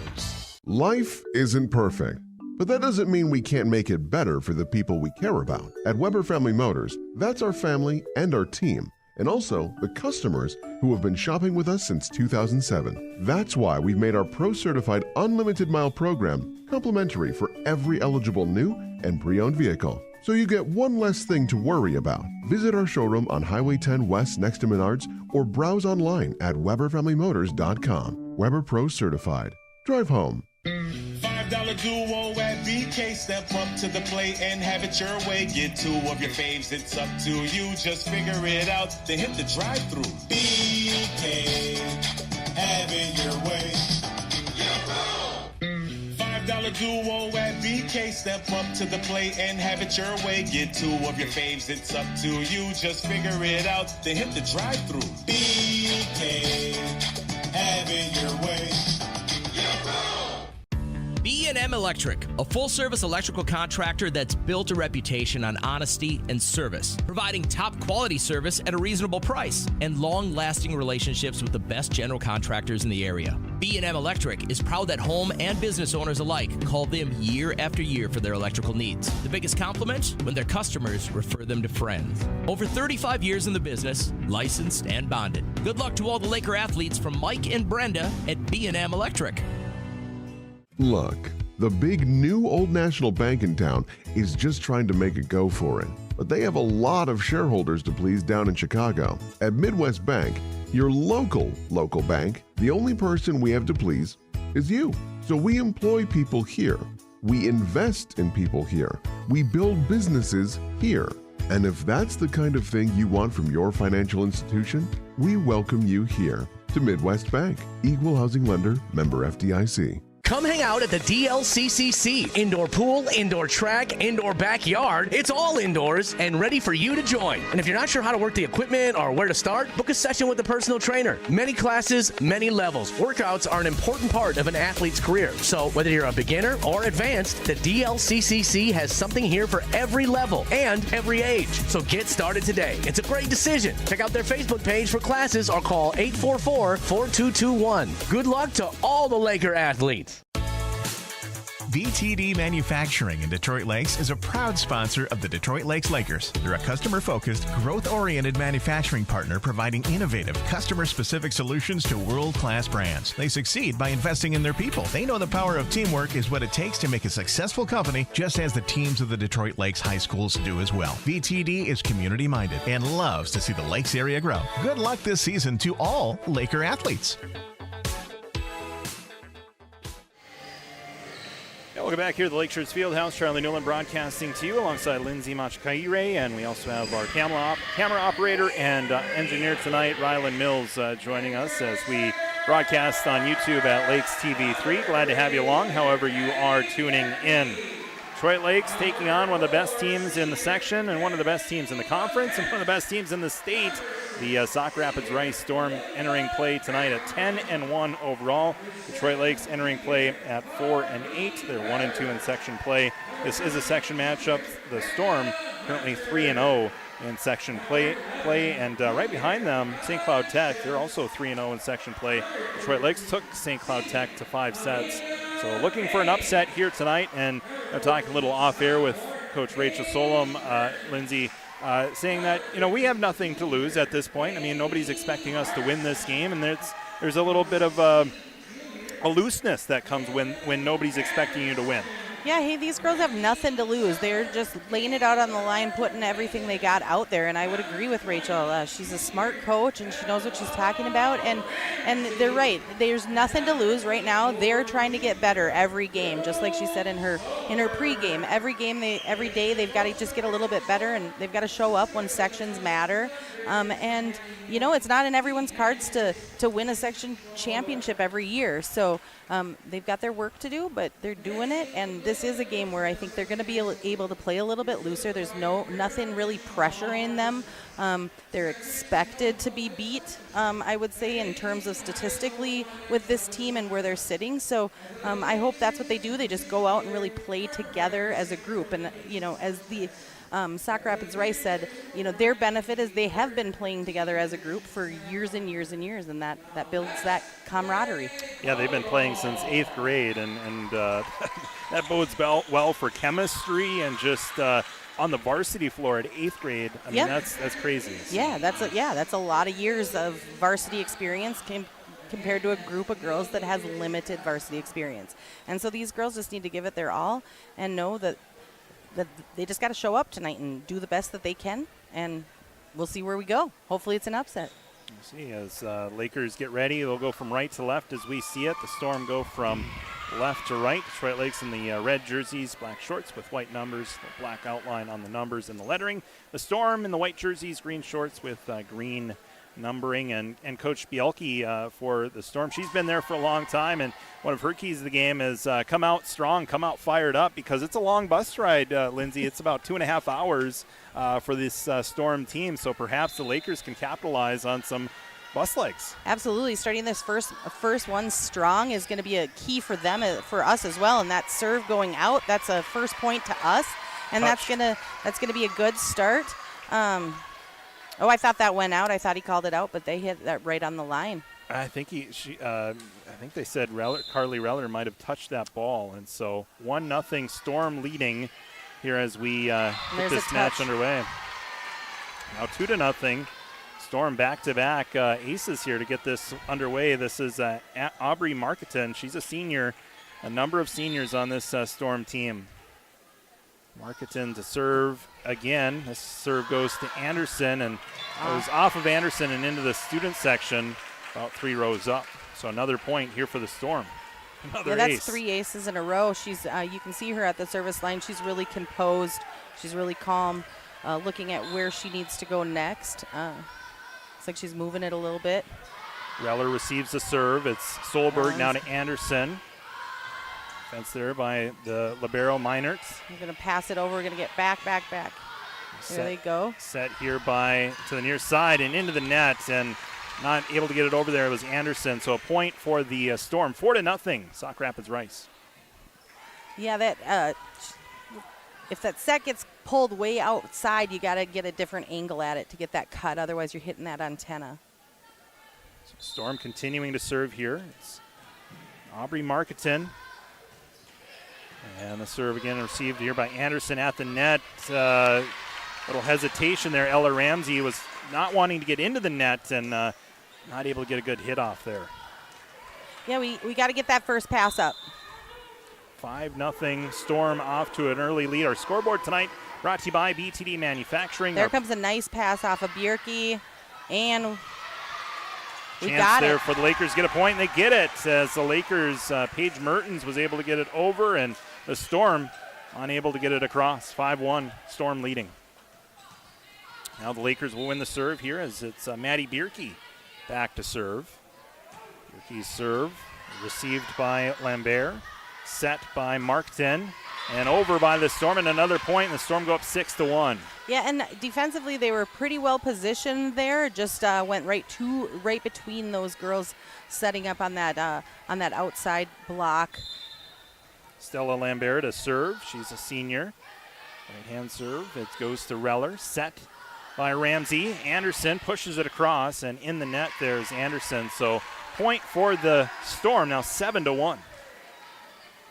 Life isn't perfect, but that doesn't mean we can't make it better for the people we care about. At Weber Family Motors, that's our family and our team, and also the customers who have been shopping with us since 2007. That's why we've made our Pro-Certified Unlimited Mile program complimentary for every eligible new and pre-owned vehicle. So you get one less thing to worry about. Visit our showroom on Highway 10 West next to Menards or browse online at WeberFamilyMotors.com. Weber Pro Certified. Drive home. $5 duo at BK. Step up to the plate and have it your way. Get 2 of your faves, it's up to you. Just figure it out, then hit the drive-thru. BK, have it your way. $5 duo at BK. Step up to the plate and have it your way. Get 2 of your faves, it's up to you. Just figure it out, then hit the drive-thru. BK, have it your way. B&M Electric, a full-service electrical contractor that's built a reputation on honesty and service, providing top-quality service at a reasonable price and long-lasting relationships with the best general contractors in the area. B&M Electric is proud that home and business owners alike call them year after year for their electrical needs. The biggest compliment? When their customers refer them to friends. Over 35 years in the business, licensed and bonded. Good luck to all the Laker athletes from Mike and Brenda at B&M Electric. Look, the big new Old National Bank in town is just trying to make a go for it. But they have a lot of shareholders to please down in Chicago. At Midwest Bank, your local bank, the only person we have to please is you. So we employ people here. We invest in people here. We build businesses here. And if that's the kind of thing you want from your financial institution, we welcome you here to Midwest Bank. Equal housing lender, member FDIC. Come hang out at the DLCCC. Indoor pool, indoor track, indoor backyard. It's all indoors and ready for you to join. And if you're not sure how to work the equipment or where to start, book a session with a personal trainer. Many classes, many levels. Workouts are an important part of an athlete's career. So whether you're a beginner or advanced, the DLCCC has something here for every level and every age. So get started today. It's a great decision. Check out their Facebook page for classes or call 844-4221. Good luck to all the Laker athletes. VTD Manufacturing in Detroit Lakes is a proud sponsor of the Detroit Lakes Lakers. They're a customer-focused, growth-oriented manufacturing partner providing innovative, customer-specific solutions to world-class brands. They succeed by investing in their people. They know the power of teamwork is what it takes to make a successful company, just as the teams of the Detroit Lakes high schools do as well. VTD is community-minded and loves to see the Lakes area grow. Good luck this season to all Laker athletes. Welcome back here at the Lakeshores Fieldhouse. Charlie Newland broadcasting to you alongside Lindsay Machikaire, and we also have our camera operator and engineer tonight, Rylan Mills, joining us as we broadcast on YouTube at Lakes TV3. Glad to have you along, however you are tuning in. Detroit Lakes taking on one of the best teams in the section and one of the best teams in the conference and one of the best teams in the state. The Sauk Rapids Rice Storm entering play tonight at 10-1 overall. Detroit Lakes entering play at 4-8. They're 1-2 in section play. This is a section matchup. The Storm currently 3-0 in section play, and right behind them, St. Cloud Tech. They're also 3-0 in section play. Detroit Lakes took St. Cloud Tech to 5 sets. So looking for an upset here tonight, and I'm talking a little off air with Coach Rachel Solom, Lindsay, saying that, we have nothing to lose at this point. I mean, nobody's expecting us to win this game, and there's a little bit of a looseness that comes when nobody's expecting you to win. Yeah, hey, these girls have nothing to lose. They're just laying it out on the line, putting everything they got out there, and I would agree with Rachel. She's a smart coach, and she knows what she's talking about, and they're right. There's nothing to lose right now. They're trying to get better every game, just like she said in her pregame. Every day, they've got to just get a little bit better, and they've got to show up when sections matter. And it's not in everyone's cards to win a section championship every year. So they've got their work to do, but they're doing it, and this is a game where I think they're going to be able to play a little bit looser. There's nothing really pressuring them. They're expected to be beat, I would say, in terms of statistically with this team and where they're sitting. So I hope that's what they do. They just go out and really play together as a group. And, as the Sauk Rapids Rice said, their benefit is they have been playing together as a group for years and years and years, and that builds that camaraderie. Yeah, they've been playing since 8th grade, and that bodes well for chemistry and just on the varsity floor at 8th grade. I mean, that's crazy. So. Yeah, that's a lot of years of varsity experience compared to a group of girls that has limited varsity experience. And so these girls just need to give it their all and know that they just got to show up tonight and do the best that they can, and we'll see where we go. Hopefully it's an upset. We'll see as Lakers get ready. They'll go from right to left as we see it. The Storm go from left to right. Detroit Lakes in the red jerseys, black shorts with white numbers, the black outline on the numbers and the lettering. The Storm in the white jerseys, green shorts with green numbering, and Coach Bielke for the Storm. She's been there for a long time, and one of her keys to the game is come out strong, come out fired up, because it's a long bus ride, Lindsay. It's about 2.5 hours for this Storm team, so perhaps the Lakers can capitalize on some bus legs. Absolutely. Starting this first one strong is going to be a key for them, for us as well. And that serve going out, that's a first point to us. And that's gonna be a good start. I thought that went out. I thought he called it out, but they hit that right on the line. I think I think they said Carly Reller might have touched that ball, and so 1-0 Storm leading here as we get this match underway. Now 2-0 Storm back-to-back aces here to get this underway. This is Aubrey Marketon. She's a senior, a number of seniors on this Storm team. Marketon to serve again. This serve goes to Anderson and goes off of Anderson and into the student section about 3 rows up. So another point here for the Storm. Another that's ace. 3 aces in a row. She's you can see her at the service line. She's really composed. She's really calm, looking at where she needs to go next. Looks like she's moving it a little bit. Reller receives the serve. It's Solberg now to Anderson. Defense there by the libero Meinertz. We're going to pass it over. We're going to get back. There they go. Set here to the near side and into the net, and not able to get it over there. It was Anderson. So a point for the Storm. 4-0. Sauk Rapids Rice. Yeah, that if that set gets pulled way outside, you got to get a different angle at it to get that cut. Otherwise, you're hitting that antenna. So Storm continuing to serve here. It's Aubrey Marketon. And the serve again received here by Anderson at the net. Little hesitation there. Ella Ramsey was not wanting to get into the net and not able to get a good hit off there. Yeah, we got to get that first pass up. 5-0 Storm off to an early lead. Our scoreboard tonight brought to you by BTD Manufacturing. There comes a nice pass off of Bierke, and we chance got there it. For the Lakers to get a point, and they get it as the Lakers, Paige Mertens was able to get it over, and the Storm unable to get it across. 5-1, Storm leading. Now the Lakers will win the serve here as it's Maddie Bierke back to serve. Bierke's serve received by Lambert, set by Markton, and over by the Storm, and another point, and the Storm go up 6-1. Yeah, and defensively they were pretty well positioned there. Just went right between those girls setting up on that outside block. Stella Lambert to serve. She's a senior. Right-hand serve. It goes to Reller. Set by Ramsey. Anderson pushes it across, and in the net there's Anderson. So point for the Storm, now 7-1.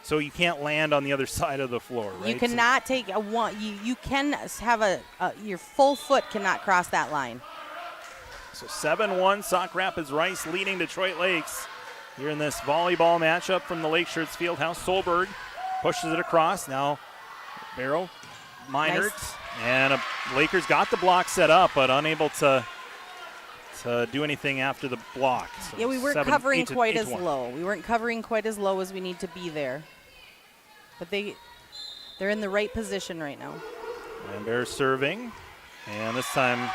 So you can't land on the other side of the floor, right? You cannot take a one. You can have your full foot cannot cross that line. So 7-1, Sauk Rapids Rice leading Detroit Lakes here in this volleyball matchup from the Lake Shirts Fieldhouse. Solberg pushes it across. Now Barrow, Meinert, nice. And Lakers got the block set up, but unable to do anything after the block. So yeah, we weren't covering quite as low. We weren't covering quite as low as we need to be there. But they're in the right position right now. Lambert serving, and this time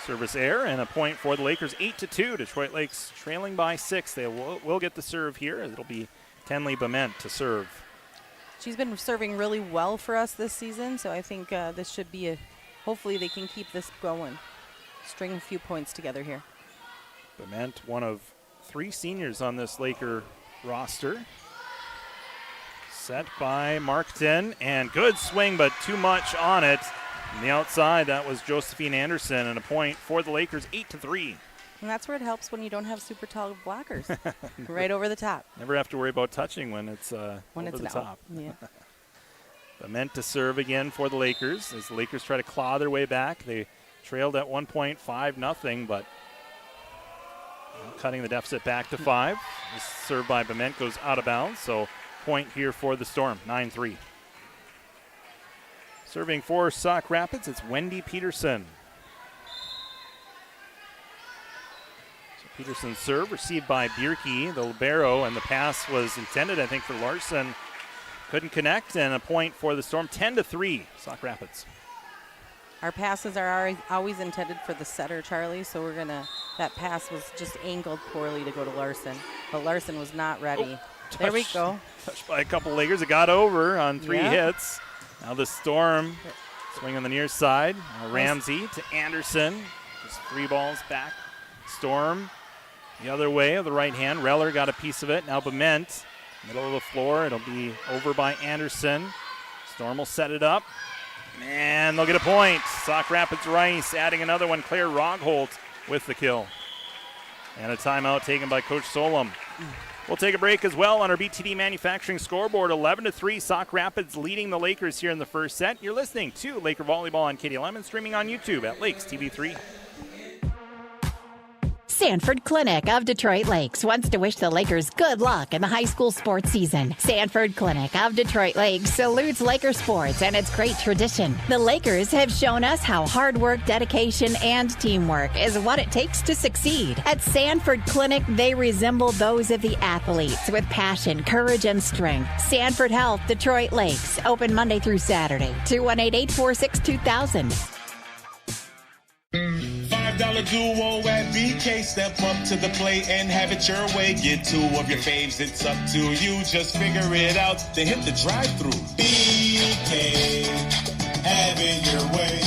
service error, and a point for the Lakers. 8-2. Detroit Lakes trailing by 6. They will get the serve here. It'll be Tenley Bement to serve. She's been serving really well for us this season, so I think this should be hopefully they can keep this going. String a few points together here. Bement, one of 3 seniors on this Laker roster. Set by Markton, and good swing, but too much on it. On the outside, that was Josephine Anderson, and a point for the Lakers, 8-3. And that's where it helps when you don't have super tall blockers. Right over the top. Never have to worry about touching when it's over the top. Yeah. Bement to serve again for the Lakers as the Lakers try to claw their way back. They trailed at 1.5-0, but cutting the deficit back to 5. This serve by Bement goes out of bounds, so point here for the Storm, 9-3. Serving for Sauk Rapids, it's Wendy Peterson. So Peterson's serve received by Bierke, the libero, and the pass was intended, I think, for Larson. Couldn't connect, and a point for the Storm, 10-3, Sauk Rapids. Our passes are always intended for the setter, Charlie, so that pass was just angled poorly to go to Larson, but Larson was not ready. There we go. Touched by a couple Lakers. It got over on 3 hits. Now the Storm swing on the near side. Now Ramsey to Anderson. Just 3 balls back Storm the other way of the right hand. Reller got a piece of it. Now Bement, middle of the floor. It'll be over by Anderson. Storm will set it up. And they'll get a point. Sauk Rapids Rice adding another one. Claire Rogholt with the kill. And a timeout taken by Coach Solom. We'll take a break as well on our BTD Manufacturing scoreboard. 11-3, Sauk Rapids leading the Lakers here in the first set. You're listening to Laker Volleyball on KDLM and streaming on YouTube at Lakes TV3. Sanford Clinic of Detroit Lakes wants to wish the Lakers good luck in the high school sports season. Sanford Clinic of Detroit Lakes salutes Laker sports and its great tradition. The Lakers have shown us how hard work, dedication, and teamwork is what it takes to succeed. At Sanford Clinic, they resemble those of the athletes with passion, courage, and strength. Sanford Health, Detroit Lakes, open Monday through Saturday. 218-846-2000. $5 duo at BK. Step up to the plate and have it your way. Get two of your faves, it's up to you. Just figure it out, then hit the drive-thru. BK, have it your way.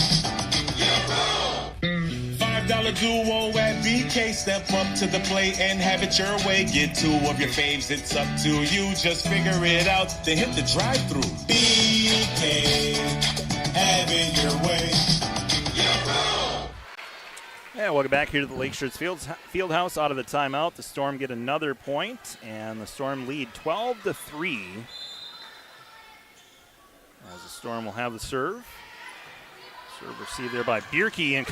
$5 duo at BK. Step up to the plate and have it your way. Get two of your faves, it's up to you. Just figure it out, then hit the drive-thru. BK, have it your way. Yeah, welcome back here to the Lakeshores Fieldhouse out of the timeout. The Storm get another point, and the Storm lead 12-3. As the Storm will have the serve. Serve received there by Bierke, and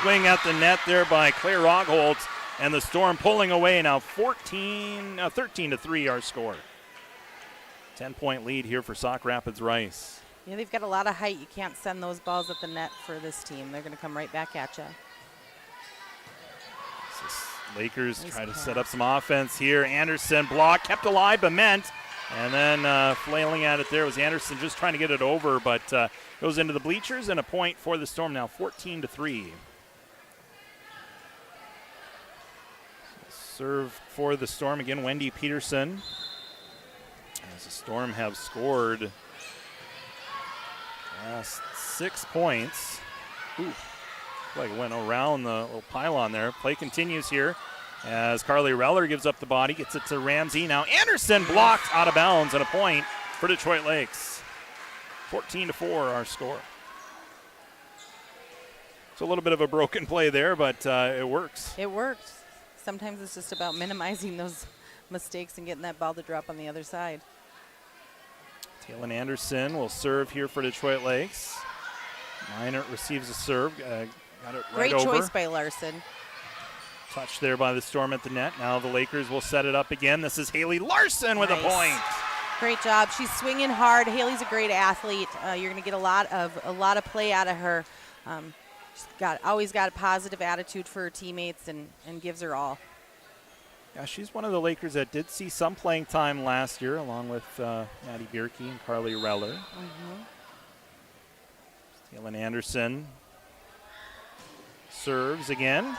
swing at the net there by Claire Rogholt, and the Storm pulling away now 13-3 our score. 10-point lead here for Sauk Rapids Rice. Yeah, they've got a lot of height. You can't send those balls at the net for this team. They're going to come right back at you. Lakers try to set up some offense here. Anderson blocked, kept alive, Bement, and then flailing at it there was Anderson just trying to get it over, but goes into the bleachers, and a point for the Storm now 14-3. Serve for the Storm again, Wendy Peterson. As the Storm have scored 6 points. Ooh. Like it went around the little pylon there. Play continues here as Carly Reller gives up the body, gets it to Ramsey. Now Anderson blocked out of bounds, and a point for Detroit Lakes. 14-4 our score. It's a little bit of a broken play there, but it works. It works. Sometimes it's just about minimizing those mistakes and getting that ball to drop on the other side. Taylor Anderson will serve here for Detroit Lakes. Minor receives a serve. Got it right Great over. choice by Larson. Touch there by the Storm at the net. Now the Lakers will set it up again. This is Haley Larson with a point. Great job. She's swinging hard. Haley's a great athlete. You're going to get a lot of play out of her. She's always got a positive attitude for her teammates and gives her all. Yeah, she's one of the Lakers that did see some playing time last year, along with Maddie Bierke and Carly Reller. Taylor Anderson serves again.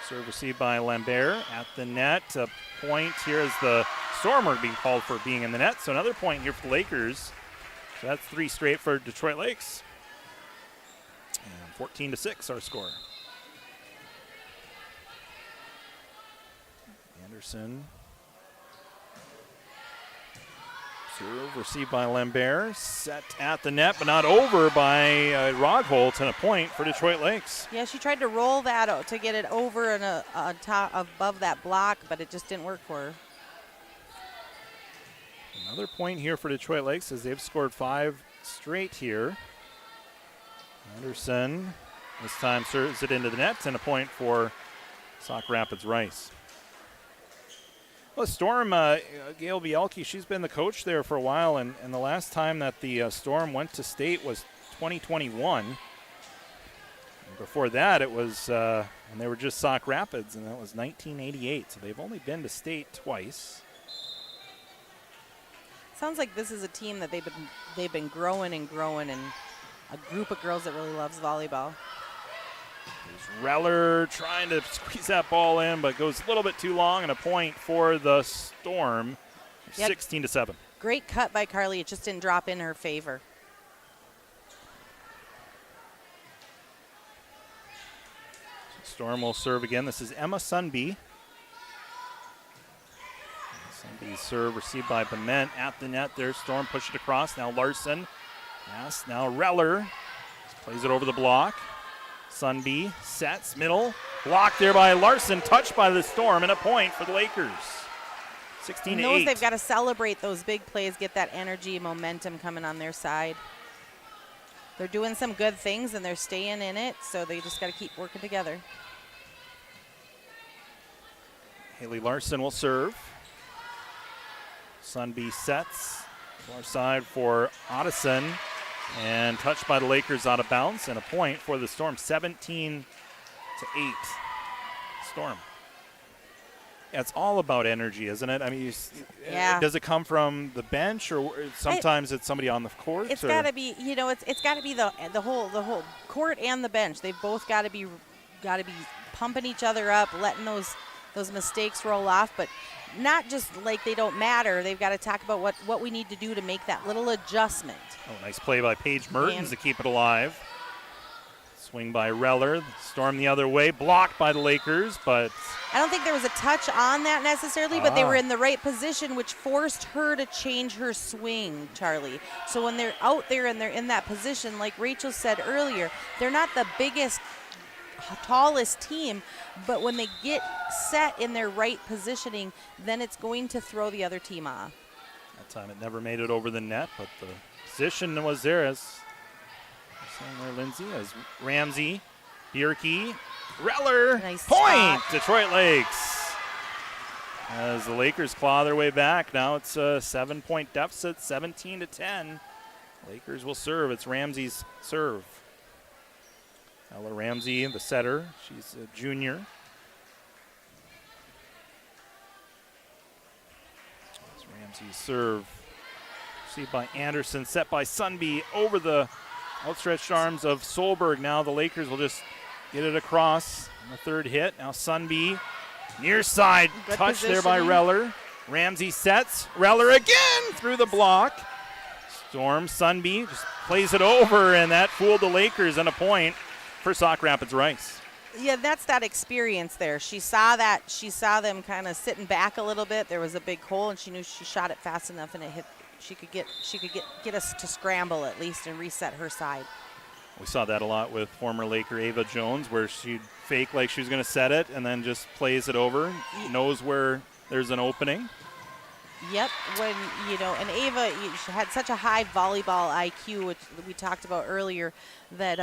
Serve received by Lambert at the net. A point here as the Storm are being called for being in the net. So another point here for the Lakers. So that's 3 straight for Detroit Lakes. And 14-6 our score. Anderson. Serve received by Lambert. Set at the net, but not over by Rogholt, and a point for Detroit Lakes. Yeah, she tried to roll that out to get it over and top above that block, but it just didn't work for her. Another point here for Detroit Lakes as they've scored 5 straight here. Anderson this time serves it into the net, and a point for Sauk Rapids Rice. Well, Storm, Gail Bielke, she's been the coach there for a while, and the last time that the Storm went to state was 2021. And before that, it was when they were just Sauk Rapids, and that was 1988. So they've only been to state twice. Sounds like this is a team that they've been growing and growing, and a group of girls that really loves volleyball. There's Reller trying to squeeze that ball in, but goes a little bit too long, and a point for the Storm, 16-7. Great cut by Carly. It just didn't drop in her favor. Storm will serve again. This is Emma Sunby. Sunby's serve received by Bement at the net there. Storm push it across. Now Larson. Yes, now Reller. Plays it over the block. Sunby sets, middle. Blocked there by Larson. Touched by the Storm, and a point for the Lakers. 16-8. They've got to celebrate those big plays, get that energy, momentum coming on their side. They're doing some good things, and they're staying in it, so they just got to keep working together. Haley Larson will serve. Sunby sets. Far side for Otteson. And touched by the Lakers out of bounds, and a point for the Storm. 17-8. Storm. Yeah, it's all about energy, isn't it? I mean, does it come from the bench, or sometimes it's somebody on the court? It's got to be, it's got to be the whole court and the bench. They've both got to be pumping each other up, letting those mistakes roll off, but not just like they don't matter. They've got to talk about what we need to do to make that little adjustment. Oh, nice play by Paige Mertens to keep it alive. Swing by Reller. Storm the other way. Blocked by the Lakers, but I don't think there was a touch on that necessarily, but they were in the right position, which forced her to change her swing, Charlie. So when they're out there and they're in that position, like Rachel said earlier, they're not the biggest, tallest team, but when they get set in their right positioning, then it's going to throw the other team off. That time it never made it over the net, but the position was there as Lindsay, as Ramsey, Bierke, Reller, nice point, spot. Detroit Lakes. As the Lakers claw their way back, now it's a 7-point deficit, 17-10. Lakers will serve. It's Ramsey's serve. Ella Ramsey, the setter. She's a junior. It's Ramsey's serve. Received by Anderson, set by Sunby over the outstretched arms of Solberg. Now the Lakers will just get it across on the third hit. Now Sunby, near side, good touch there by Reller. Ramsey sets. Reller again through the block. Storm, Sunby just plays it over, and that fooled the Lakers, and a point for Sauk Rapids Rice. Yeah, that's that experience there. She saw that. She saw them kind of sitting back a little bit. There was a big hole, and she knew she shot it fast enough, and it hit. She could get us to scramble at least and reset her side. We saw that a lot with former Laker Ava Jones, where she'd fake like she was going to set it and then just plays it over, knows where there's an opening. Yep, when, and Ava she had such a high volleyball IQ, which we talked about earlier, that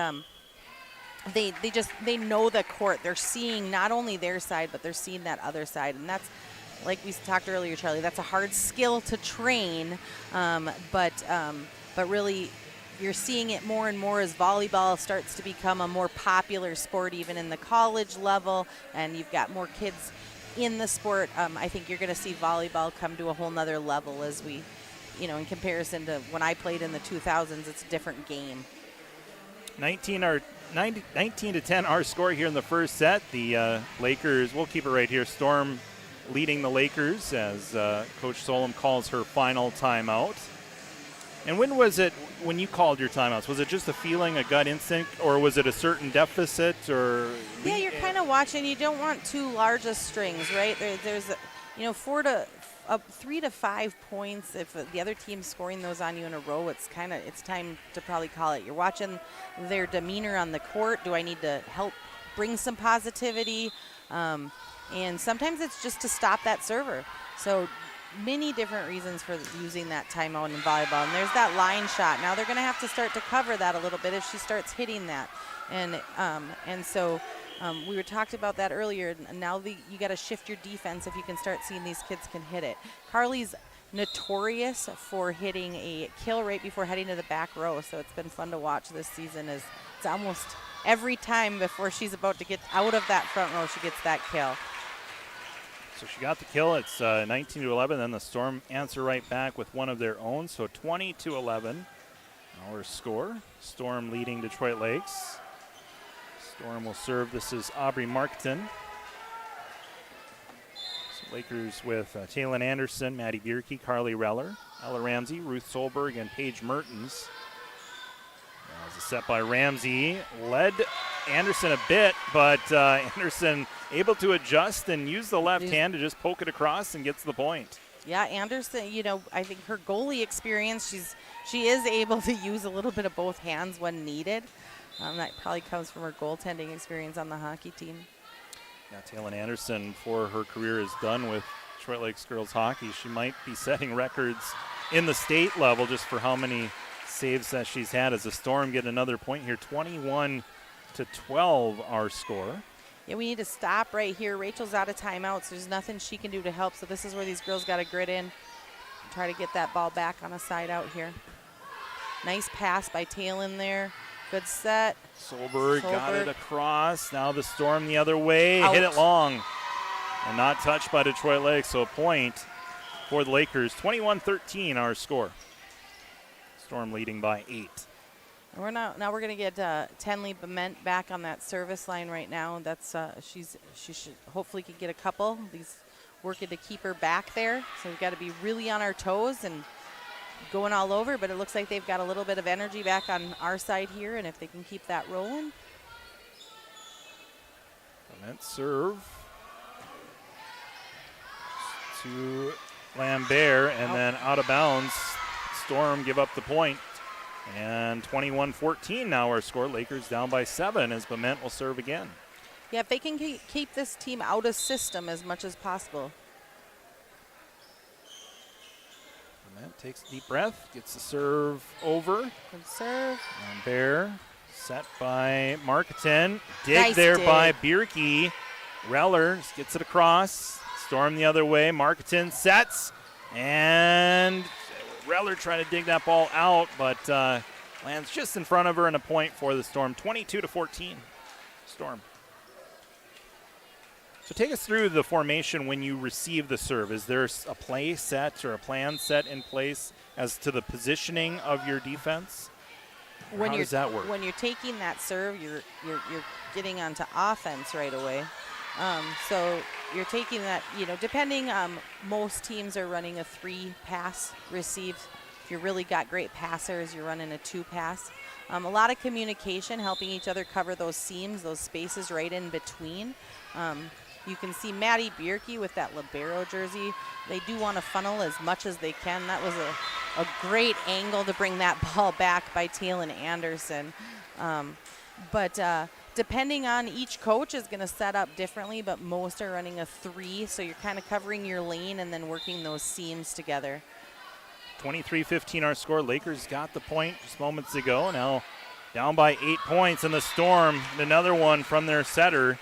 they know the court. They're seeing not only their side, but they're seeing that other side, and that's, like we talked earlier, Charlie, that's a hard skill to train, but really you're seeing it more and more as volleyball starts to become a more popular sport, even in the college level, and you've got more kids in the sport. I think you're going to see volleyball come to a whole nother level as we, in comparison to when I played in the 2000s, it's a different game. 19-10 our score here in the first set. The Lakers, we'll keep it right here, Storm leading the Lakers as Coach Solom calls her final timeout. And when was it when you called your timeouts? Was it just a feeling, a gut instinct, or was it a certain deficit? Or yeah, you're kind of watching. You don't want too large of strings, right? There's 3 to 5 points. If the other team's scoring those on you in a row, it's time to probably call it. You're watching their demeanor on the court. Do I need to help bring some positivity? And sometimes it's just to stop that server. So many different reasons for using that timeout in volleyball. And there's that line shot. Now they're going to have to start to cover that a little bit if she starts hitting that. And so we were talked about that earlier. Now you got to shift your defense if you can start seeing these kids can hit it. Carly's notorious for hitting a kill right before heading to the back row. So it's been fun to watch this season. It's almost every time before she's about to get out of that front row, she gets that kill. So she got the kill. It's 19-11. Then the Storm answer right back with one of their own. So 20-11 our score. Storm leading Detroit Lakes. Storm will serve. This is Aubrey Markton. So Lakers with Taylin Anderson, Maddie Bierke, Carly Reller, Ella Ramsey, Ruth Solberg, and Paige Mertens. As a set by Ramsey, led Anderson a bit, but Anderson able to adjust and use the left hand to just poke it across and gets the point. Yeah, Anderson, I think her goalie experience, she is able to use a little bit of both hands when needed. That probably comes from her goaltending experience on the hockey team. Yeah, Taylor Anderson, for her career, is done with Detroit Lakes girls hockey. She might be setting records in the state level just for how many saves that she's had as the Storm get another point here. 21-12 our score. Yeah, we need to stop right here. Rachel's out of timeouts. There's nothing she can do to help, so this is where these girls got to grit in. Try to get that ball back on a side out here. Nice pass by Talon there. Good set. Solberg got it across. Now the Storm the other way. Out. Hit it long. And not touched by Detroit Lakes, so a point for the Lakers. 21-13 our score. Storm leading by 8. Now we're going to get Tenley Bement back on that service line right now. That's she should hopefully could get a couple. These working to keep her back there. So we've got to be really on our toes and going all over, but it looks like they've got a little bit of energy back on our side here, and if they can keep that rolling. Bement serve to Lambert, and then out of bounds. Storm give up the point. And 21-14 now our score. Lakers down by 7 as Bement will serve again. Yeah, if they can keep this team out of system as much as possible. Bement takes a deep breath, gets the serve over. Good serve. Lambert set by Marketing. Dig Nice there dig. by Bierke. Reller gets it across. Storm the other way. Marketing sets. And Reller trying to dig that ball out, but lands just in front of her and a point for the Storm. 22-14. Storm. So take us through the formation when you receive the serve. Is there a play set or a plan set in place as to the positioning of your defense? How does that work? When you're taking that serve, you're getting onto offense right away. So you're taking that, depending, most teams are running a 3-pass receive. If you've really got great passers, you're running a 2-pass. A lot of communication, helping each other cover those seams, those spaces right in between. You can see Maddie Bierke with that libero jersey. They do want to funnel as much as they can. That was a great angle to bring that ball back by Talon Anderson. But depending on each coach is going to set up differently, but most are running a 3, so you're kind of covering your lane and then working those seams together. 23-15 our score. Lakers got the point just moments ago. Now down by 8 points, and the Storm, another one from their setter.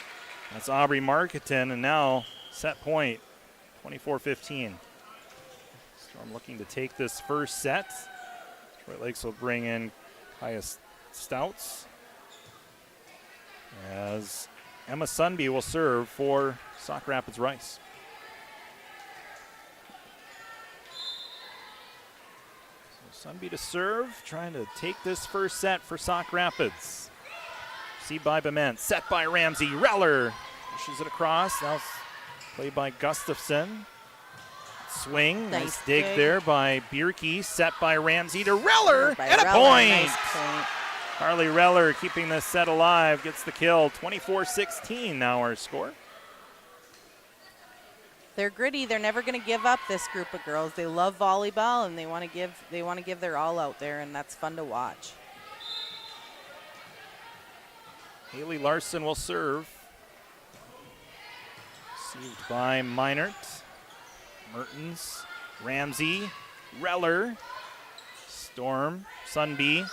That's Aubrey Marketing, and now set point, 24-15. Storm looking to take this first set. Detroit Lakes will bring in Kaya Stouts, as Emma Sunby will serve for Sauk Rapids Rice. So Sunby to serve, trying to take this first set for Sauk Rapids. Received by Bement, set by Ramsey. Reller pushes it across. Now played by Gustafson. Swing, nice dig there by Bierke, set by Ramsey to Reller, and a point. Nice point. Carly Reller keeping this set alive, gets the kill. 24-16 now our score. They're gritty. They're never going to give up, this group of girls. They love volleyball, and they want to give their all out there, and that's fun to watch. Haley Larson will serve. Received by Meinert. Mertens, Ramsey, Reller, Storm, Sunby,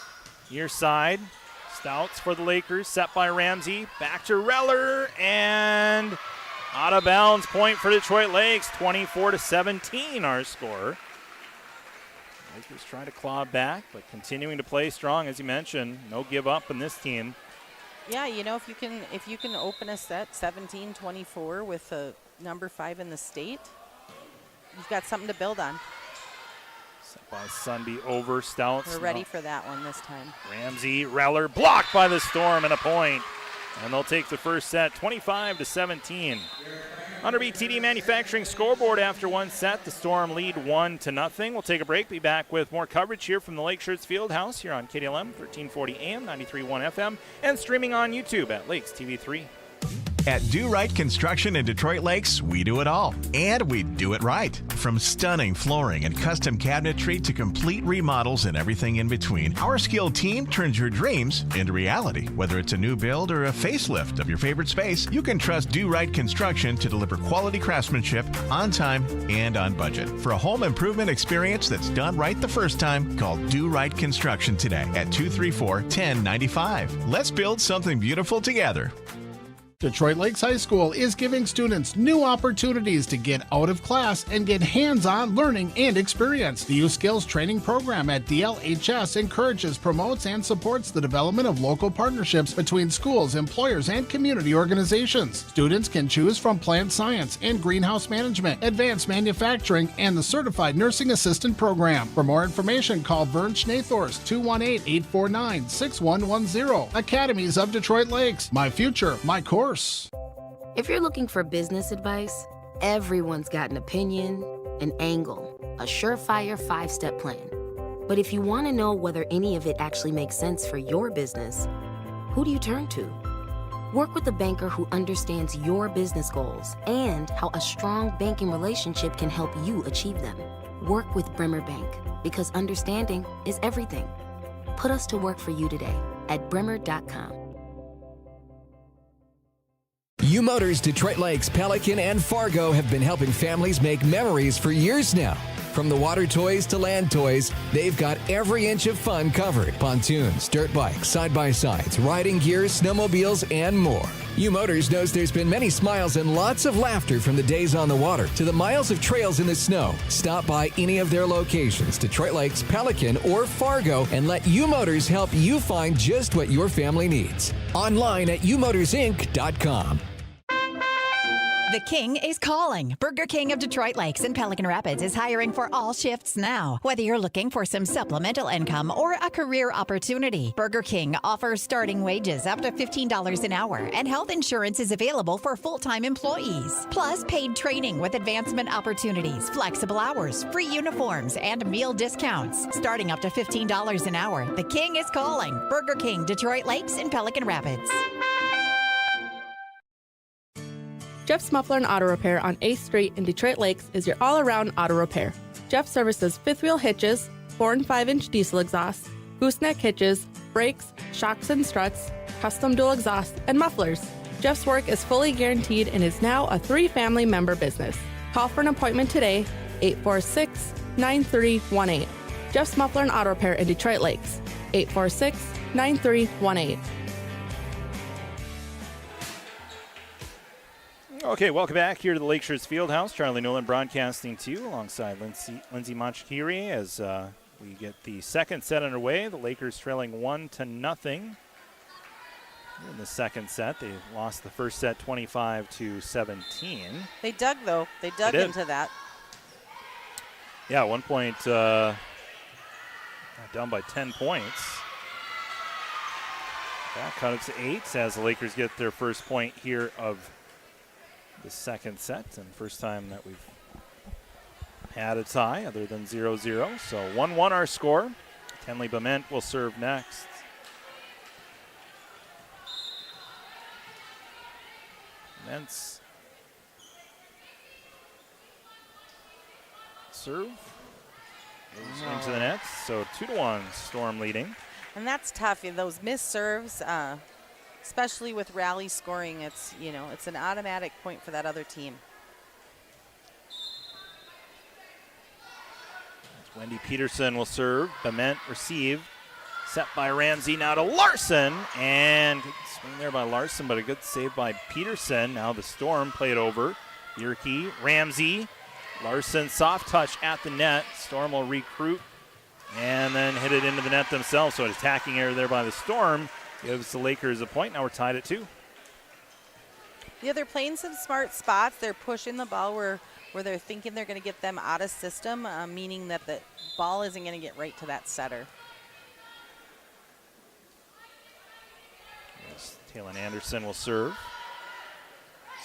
near side. Stouts for the Lakers, set by Ramsey. Back to Reller, and out of bounds, point for Detroit Lakes. 24-17 our score. Lakers trying to claw back, but continuing to play strong, as you mentioned. No give up in this team. Yeah, if you can open a set 17-24 with a number 5 in the state, you've got something to build on. Set by Sunby over Stouts. We're ready for that one this time. Ramsey, Reller, blocked by the Storm, and a point. And they'll take the first set, 25-17. Under BTD Manufacturing scoreboard after one set, the Storm lead 1-0. We'll take a break. Be back with more coverage here from the Lakeshores Fieldhouse here on KDLM 1340 AM, 93.1 FM, and streaming on YouTube at Lakes TV3. At Do Right Construction in Detroit Lakes, we do it all. And we do it right. From stunning flooring and custom cabinetry to complete remodels and everything in between, our skilled team turns your dreams into reality. Whether it's a new build or a facelift of your favorite space, you can trust Do Right Construction to deliver quality craftsmanship on time and on budget. For a home improvement experience that's done right the first time, call Do Right Construction today at 234-1095. Let's build something beautiful together. Detroit Lakes High School is giving students new opportunities to get out of class and get hands-on learning and experience. The Youth Skills Training Program at DLHS encourages, promotes, and supports the development of local partnerships between schools, employers, and community organizations. Students can choose from plant science and greenhouse management, advanced manufacturing, and the Certified Nursing Assistant Program. For more information, call Vern Schnathorst, 218-849-6110. Academies of Detroit Lakes. My future, my course. If you're looking for business advice, everyone's got an opinion, an angle, a surefire 5-step plan. But if you want to know whether any of it actually makes sense for your business, who do you turn to? Work with a banker who understands your business goals and how a strong banking relationship can help you achieve them. Work with Bremer Bank, because understanding is everything. Put us to work for you today at bremer.com. U Motors Detroit Lakes, Pelican, and Fargo have been helping families make memories for years now. From the water toys to land toys, they've got every inch of fun covered. Pontoons, dirt bikes, side-by-sides, riding gear, snowmobiles, and more. U Motors knows there's been many smiles and lots of laughter from the days on the water to the miles of trails in the snow. Stop by any of their locations, Detroit Lakes, Pelican, or Fargo, and let U Motors help you find just what your family needs. Online at umotorsinc.com. The King is calling. Burger King of Detroit Lakes and Pelican Rapids is hiring for all shifts now. Whether you're looking for some supplemental income or a career opportunity, Burger King offers starting wages up to $15 an hour, and health insurance is available for full-time employees. Plus, paid training with advancement opportunities, flexible hours, free uniforms, and meal discounts. Starting up to $15 an hour. The King is calling. Burger King, Detroit Lakes and Pelican Rapids. Jeff's Muffler and Auto Repair on 8th Street in Detroit Lakes is your all-around auto repair. Jeff services fifth wheel hitches, 4 and 5-inch diesel exhausts, gooseneck hitches, brakes, shocks and struts, custom dual exhausts, and mufflers. Jeff's work is fully guaranteed and is now a 3-family member business. Call for an appointment today, 846-9318. Jeff's Muffler and Auto Repair in Detroit Lakes, 846-9318. Okay, welcome back here to the Lakeshores Fieldhouse. Charlie Nolan broadcasting to you alongside Lindsay Machikiri as we get the second set underway. The Lakers trailing 1-0 in the second set. They lost the first set 25-17. They dug, though. They dug into that. Yeah, at one point down by 10 points. Back cut up to 8 as the Lakers get their first point here of the second set, and first time that we've had a tie other than 0-0. So 1-1 our score. Tenley Bement will serve next. Bament's serve goes into the net. So 2-1 Storm leading. And that's tough. Those missed serves, especially with rally scoring, it's an automatic point for that other team. Wendy Peterson will serve. Bement receive. Set by Ramsey now to Larson. And good swing there by Larson, but a good save by Peterson. Now the Storm played over. Yerke, Ramsey, Larson, soft touch at the net. Storm will recruit and then hit it into the net themselves. So an attacking error there by the Storm gives the Lakers a point. Now we're tied at 2. Yeah, they're playing some smart spots. They're pushing the ball where they're thinking they're going to get them out of system, meaning that the ball isn't going to get right to that setter. Yes, Taylor Anderson will serve.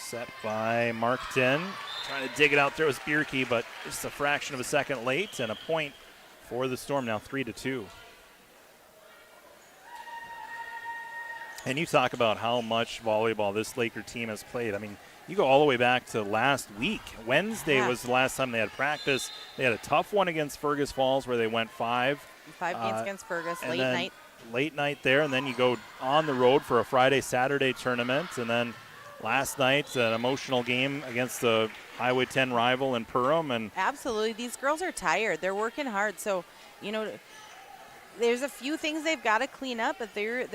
Set by Markton. Trying to dig it out there was Bierke, but just a fraction of a second late, and a point for the Storm, now 3-2. And you talk about how much volleyball this Laker team has played. I mean, you go all the way back to last week. Wednesday was the last time they had practice. They had a tough one against Fergus Falls where they went 5 games against Fergus, and late then night. Late night there, and then you go on the road for a Friday-Saturday tournament, and then last night an emotional game against the Highway 10 rival in Perham. And absolutely, these girls are tired. They're working hard, so there's a few things they've got to clean up, but they're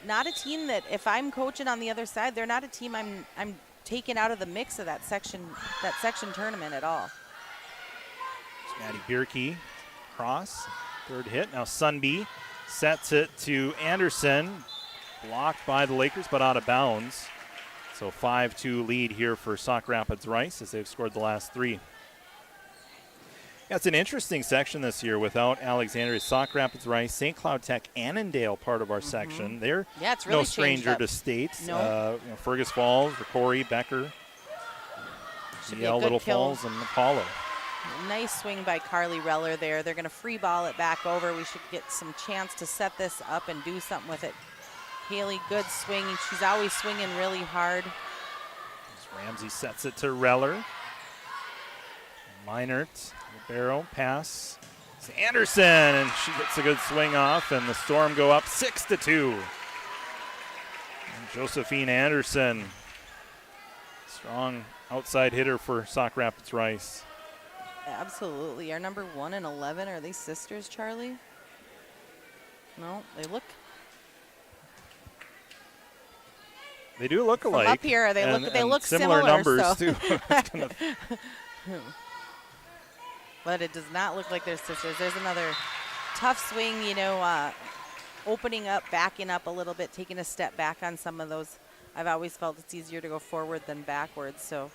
not a team that, if I'm coaching on the other side, they're not a team I'm taking out of the mix of that section tournament at all. Maddie Bierke cross, third hit. Now Sunby sets it to Anderson, blocked by the Lakers but out of bounds. So 5-2 lead here for Sauk Rapids Rice as they've scored the last 3. Yeah, it's an interesting section this year without Alexandria. Sauk Rapids Rice, St. Cloud Tech, Annandale part of our section. They're it's really no stranger to states. No. Fergus Falls, Ricori, Becker, DL, Little Falls, and Apollo. Nice swing by Carly Reller there. They're going to free ball it back over. We should get some chance to set this up and do something with it. Haley, good swinging. She's always swinging really hard. Ramsey sets it to Reller. Meinert, Libero, pass. It's Anderson, and she gets a good swing off, and the Storm go up 6-2. And Josephine Anderson, strong outside hitter for Sauk Rapids Rice. Absolutely. Our number 1 and 11, are they sisters, Charlie? No, they look. They do look alike. From up here, they look similar numbers so. too. But it does not look like they're sisters. There's another tough swing, opening up, backing up a little bit, taking a step back on some of those. I've always felt it's easier to go forward than backwards. So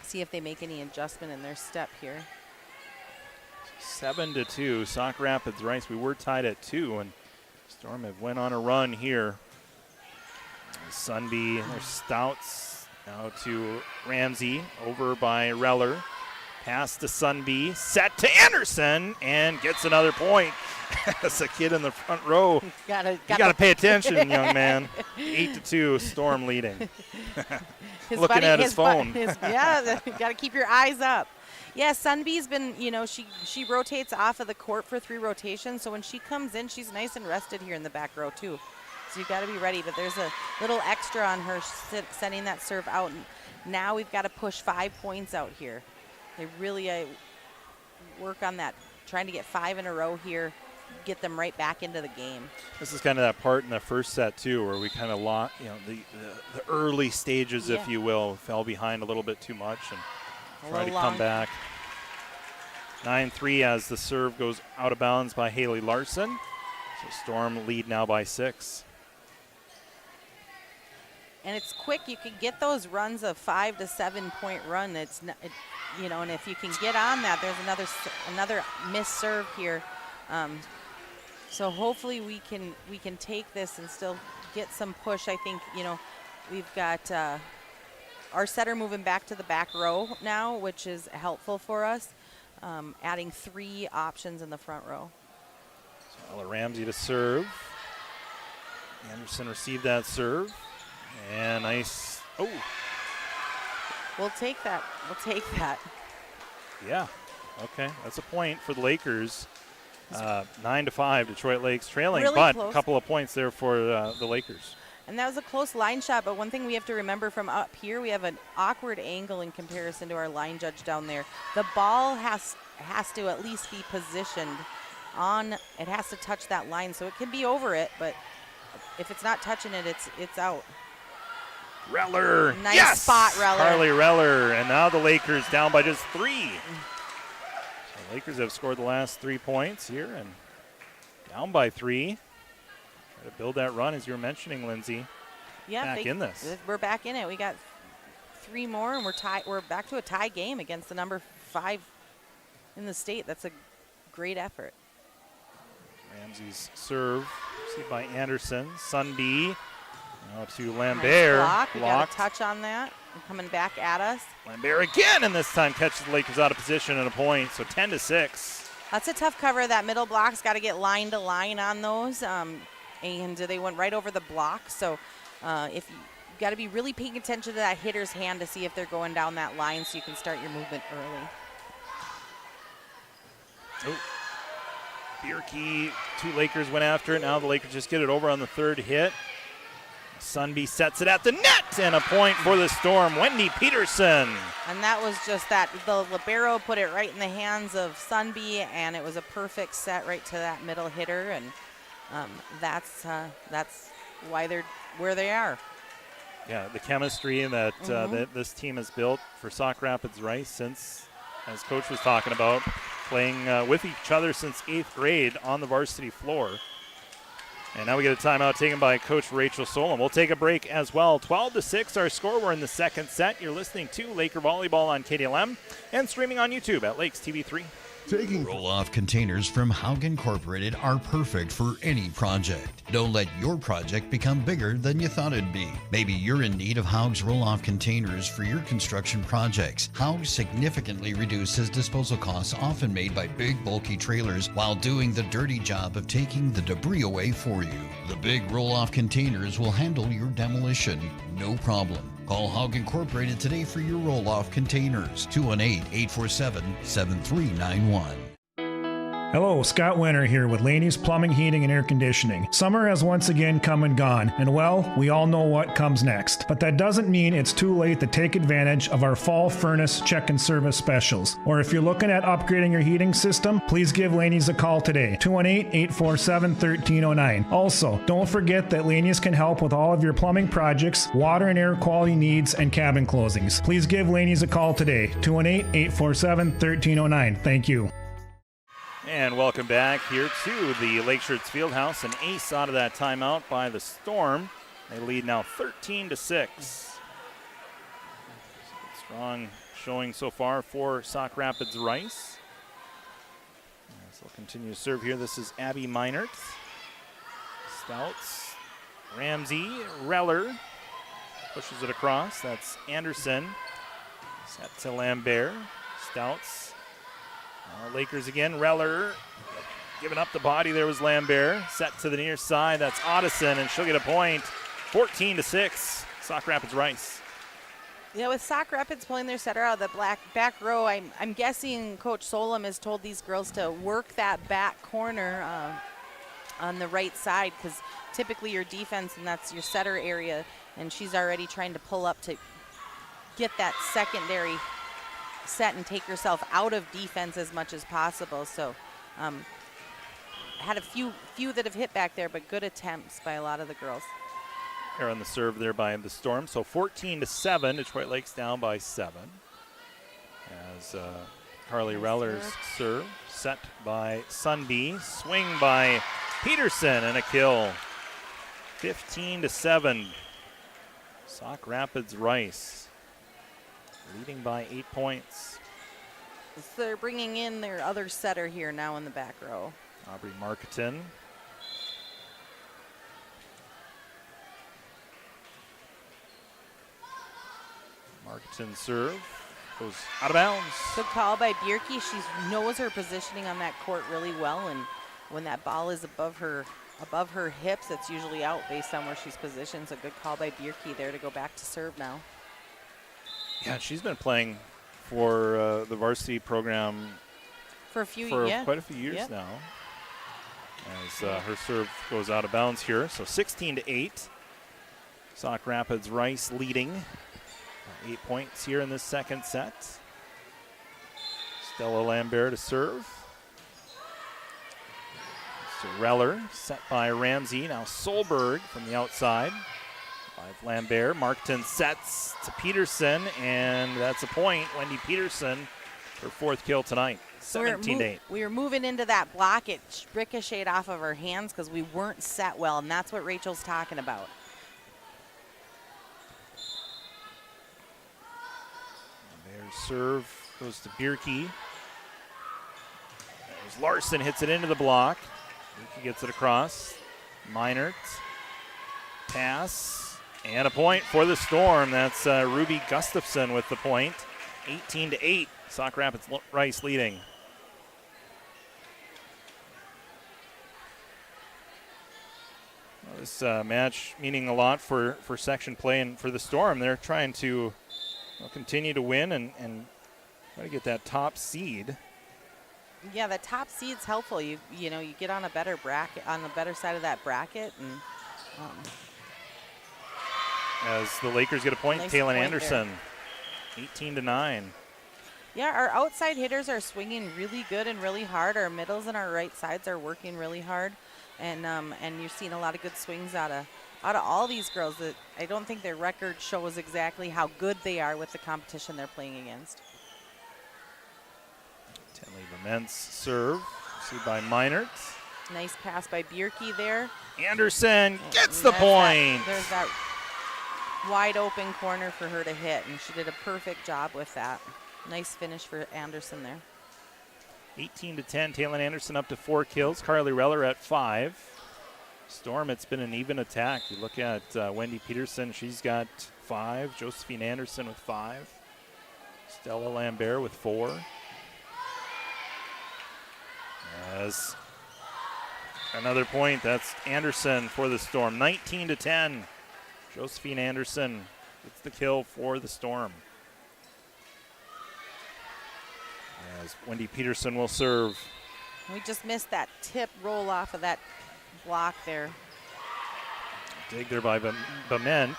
see if they make any adjustment in their step here. 7-2, Sauk Rapids Rice. We were tied at 2, and Storm have went on a run here. Sunby, their Stouts now to Ramsey, over by Reller. Pass to Sunby, set to Anderson, and gets another point. That's a kid in the front row. You gotta pay attention, young man. 8-2, Storm leading. Looking at his phone. Got to keep your eyes up. Yeah, Sunby's been, she rotates off of the court for 3 rotations, so when she comes in, she's nice and rested here in the back row too. So you've got to be ready, but there's a little extra on her sending that serve out. And now we've got to push 5 points out here. They really work on that, trying to get 5 in a row here, get them right back into the game. This is kind of that part in the first set too, where we kind of lost, the early stages, if you will, fell behind a little bit too much and try to come back. 9-3 as the serve goes out of bounds by Haley Larson. So Storm lead now by 6. And it's quick. You can get those runs of 5 to 7 point run. And if you can get on that, there's another missed serve here. So hopefully we can take this and still get some push. I think we've got our setter moving back to the back row now, which is helpful for us. Adding 3 options in the front row. So Ella Ramsey to serve. Anderson received that serve. And nice. Oh. We'll take that. Yeah. Okay. That's a point for the Lakers. 9-5, Detroit Lakes trailing, really but close. A couple of points there for the Lakers. And that was a close line shot, but one thing we have to remember from up here, we have an awkward angle in comparison to our line judge down there. The ball has to at least be positioned on, it has to touch that line, so it can be over it, but if it's not touching it, it's out. Reller. Nice spot, Reller. Carly Reller. And now the Lakers down by just 3. The Lakers have scored the last 3 points here and down by 3. Try to build that run, as you were mentioning, Lindsay. Yeah, in this. We're back in it. We got 3 more, and we're back to a tie game against the number 5 in the state. That's a great effort. Ramsey's serve received by Anderson. Sunby Now to Lambert. Nice block. We got Blocked. a touch on that. And coming back at us. Lambert again, and this time catches the Lakers out of position and a point, so 10-6. That's a tough cover. That middle block's got to get line to line on those, and they went right over the block. So if you got to be really paying attention to that hitter's hand to see if they're going down that line, so you can start your movement early. Oh. Bierke, 2 Lakers went after it. Now the Lakers just get it over on the third hit. Sunby sets it at the net, and a point for the Storm. Wendy Peterson. And that was just that. The libero put it right in the hands of Sunby, and it was a perfect set right to that middle hitter, and that's why they're where they are. Yeah, the chemistry that, that this team has built for Sauk Rapids Rice since, as Coach was talking about, playing with each other since 8th grade on the varsity floor. And now we get a timeout taken by Coach Rachel Solom. We'll take a break as well. 12-6 our score. We're in the second set. You're listening to Laker Volleyball on KDLM and streaming on YouTube at Lakes TV3. Roll-off containers from Haug Incorporated are perfect for any project. Don't let your project become bigger than you thought it'd be. Maybe you're in need of Haug's roll-off containers for your construction projects. Haug significantly reduces disposal costs often made by big, bulky trailers while doing the dirty job of taking the debris away for you. The big roll-off containers will handle your demolition, no problem. Call Haug Incorporated today for your roll-off containers. 218-847-7391. Hello, Scott Winter here with Laney's Plumbing, Heating, and Air Conditioning. Summer has once again come and gone, and well, we all know what comes next. But that doesn't mean it's too late to take advantage of our fall furnace check and service specials. Or if you're looking at upgrading your heating system, please give Laney's a call today, 218-847-1309. Also, don't forget that Laney's can help with all of your plumbing projects, water and air quality needs, and cabin closings. Please give Laney's a call today, 218-847-1309. Thank you. And welcome back here to the Lakeshirts Fieldhouse. An ace out of that timeout by the Storm. They lead now 13-6. Strong showing so far for Sauk Rapids Rice. As they'll continue to serve here. This is Abby Meinert. Stouts. Ramsey. Reller. Pushes it across. That's Anderson. Set to Lambert. Stouts. Lakers again. Reller giving up the body. There was Lambert. Set to the near side. That's Otteson, and she'll get a point. 14-6. Sauk Rapids Rice. Yeah, with Sauk Rapids pulling their setter out of the back row, I'm guessing Coach Solom has told these girls to work that back corner on the right side, because typically your defense, and that's your setter area, and she's already trying to pull up to get that secondary set and take herself out of defense as much as possible. So had a few that have hit back there, but good attempts by a lot of the girls. Here on the serve there by the Storm. So 14-7, Detroit Lakes down by 7. As Carly Reller's serve set by Sunby, swing by Peterson, and a kill. 15-7. Sauk Rapids Rice leading by 8 points. So they're bringing in their other setter here now in the back row. Aubrey Marketon. Marketon serve goes out of bounds. Good call by Bierke. She knows her positioning on that court really well, and when that ball is above her hips, it's usually out based on where she's positioned. So good call by Bierke there to go back to serve now. Yeah, she's been playing for the varsity program for quite a few years now. As her serve goes out of bounds here. So 16-8. Sauk Rapids Rice leading 8 points here in this second set. Stella Lambert to serve. So Reller set by Ramsey. Now Solberg from the outside. Lambert. Markton sets to Peterson, and that's a point. Wendy Peterson, her 4th kill tonight. 17-8. We were moving into that block. It ricocheted off of our hands because we weren't set well, and that's what Rachel's talking about. Their serve goes to Bierke. There's Larson, hits it into the block. Bierke gets it across. Meinert. Pass. And a point for the Storm. That's Ruby Gustafson with the point. 18-8. Sauk Rapids Rice leading. Well, this match meaning a lot for section play and for the Storm. They're trying to continue to win and try to get that top seed. Yeah, the top seed's helpful. You get on a better bracket, on the better side of that bracket, and as the Lakers get a point, nice Taylor point Anderson, 18-9. Yeah, our outside hitters are swinging really good and really hard. Our middles and our right sides are working really hard, and you're seeing a lot of good swings out of all these girls. That I don't think their record shows exactly how good they are with the competition they're playing against. Tenley Verment's serve, received by Meinert. Nice pass by Bierke there. Anderson gets the point. There's that wide open corner for her to hit, and she did a perfect job with that. Nice finish for Anderson there. 18-10, Taylor Anderson up to 4 kills. Carly Reller at 5. Storm, it's been an even attack. You look at Wendy Peterson, she's got 5. Josephine Anderson with 5. Stella Lambert with 4. As another point, that's Anderson for the Storm. 19-10. Josephine Anderson gets the kill for the Storm. As Wendy Peterson will serve. We just missed that tip roll off of that block there. Dig there by Bement.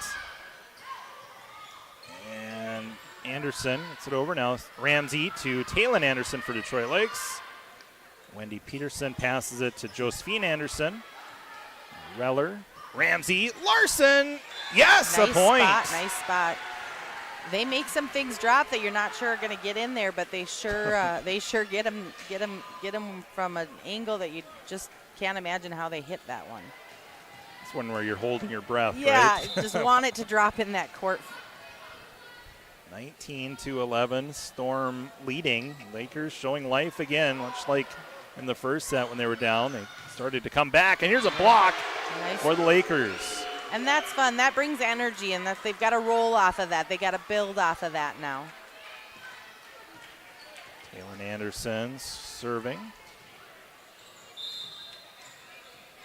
And Anderson gets it over. Now Ramsey to Taylor Anderson for Detroit Lakes. Wendy Peterson passes it to Josephine Anderson. Reller, Ramsey, Larson. Yes, nice a point. Nice spot. They make some things drop that you're not sure are going to get in there, but they sure get them from an angle that you just can't imagine how they hit that one. It's one where you're holding your breath, yeah, right? Just want it to drop in that court. 19-11, Storm leading. Lakers showing life again, much like in the first set when they were down. They started to come back, and here's a block for the Lakers. And that's fun. That brings energy, and they've got to roll off of that. They got to build off of that now. Taylor Anderson serving.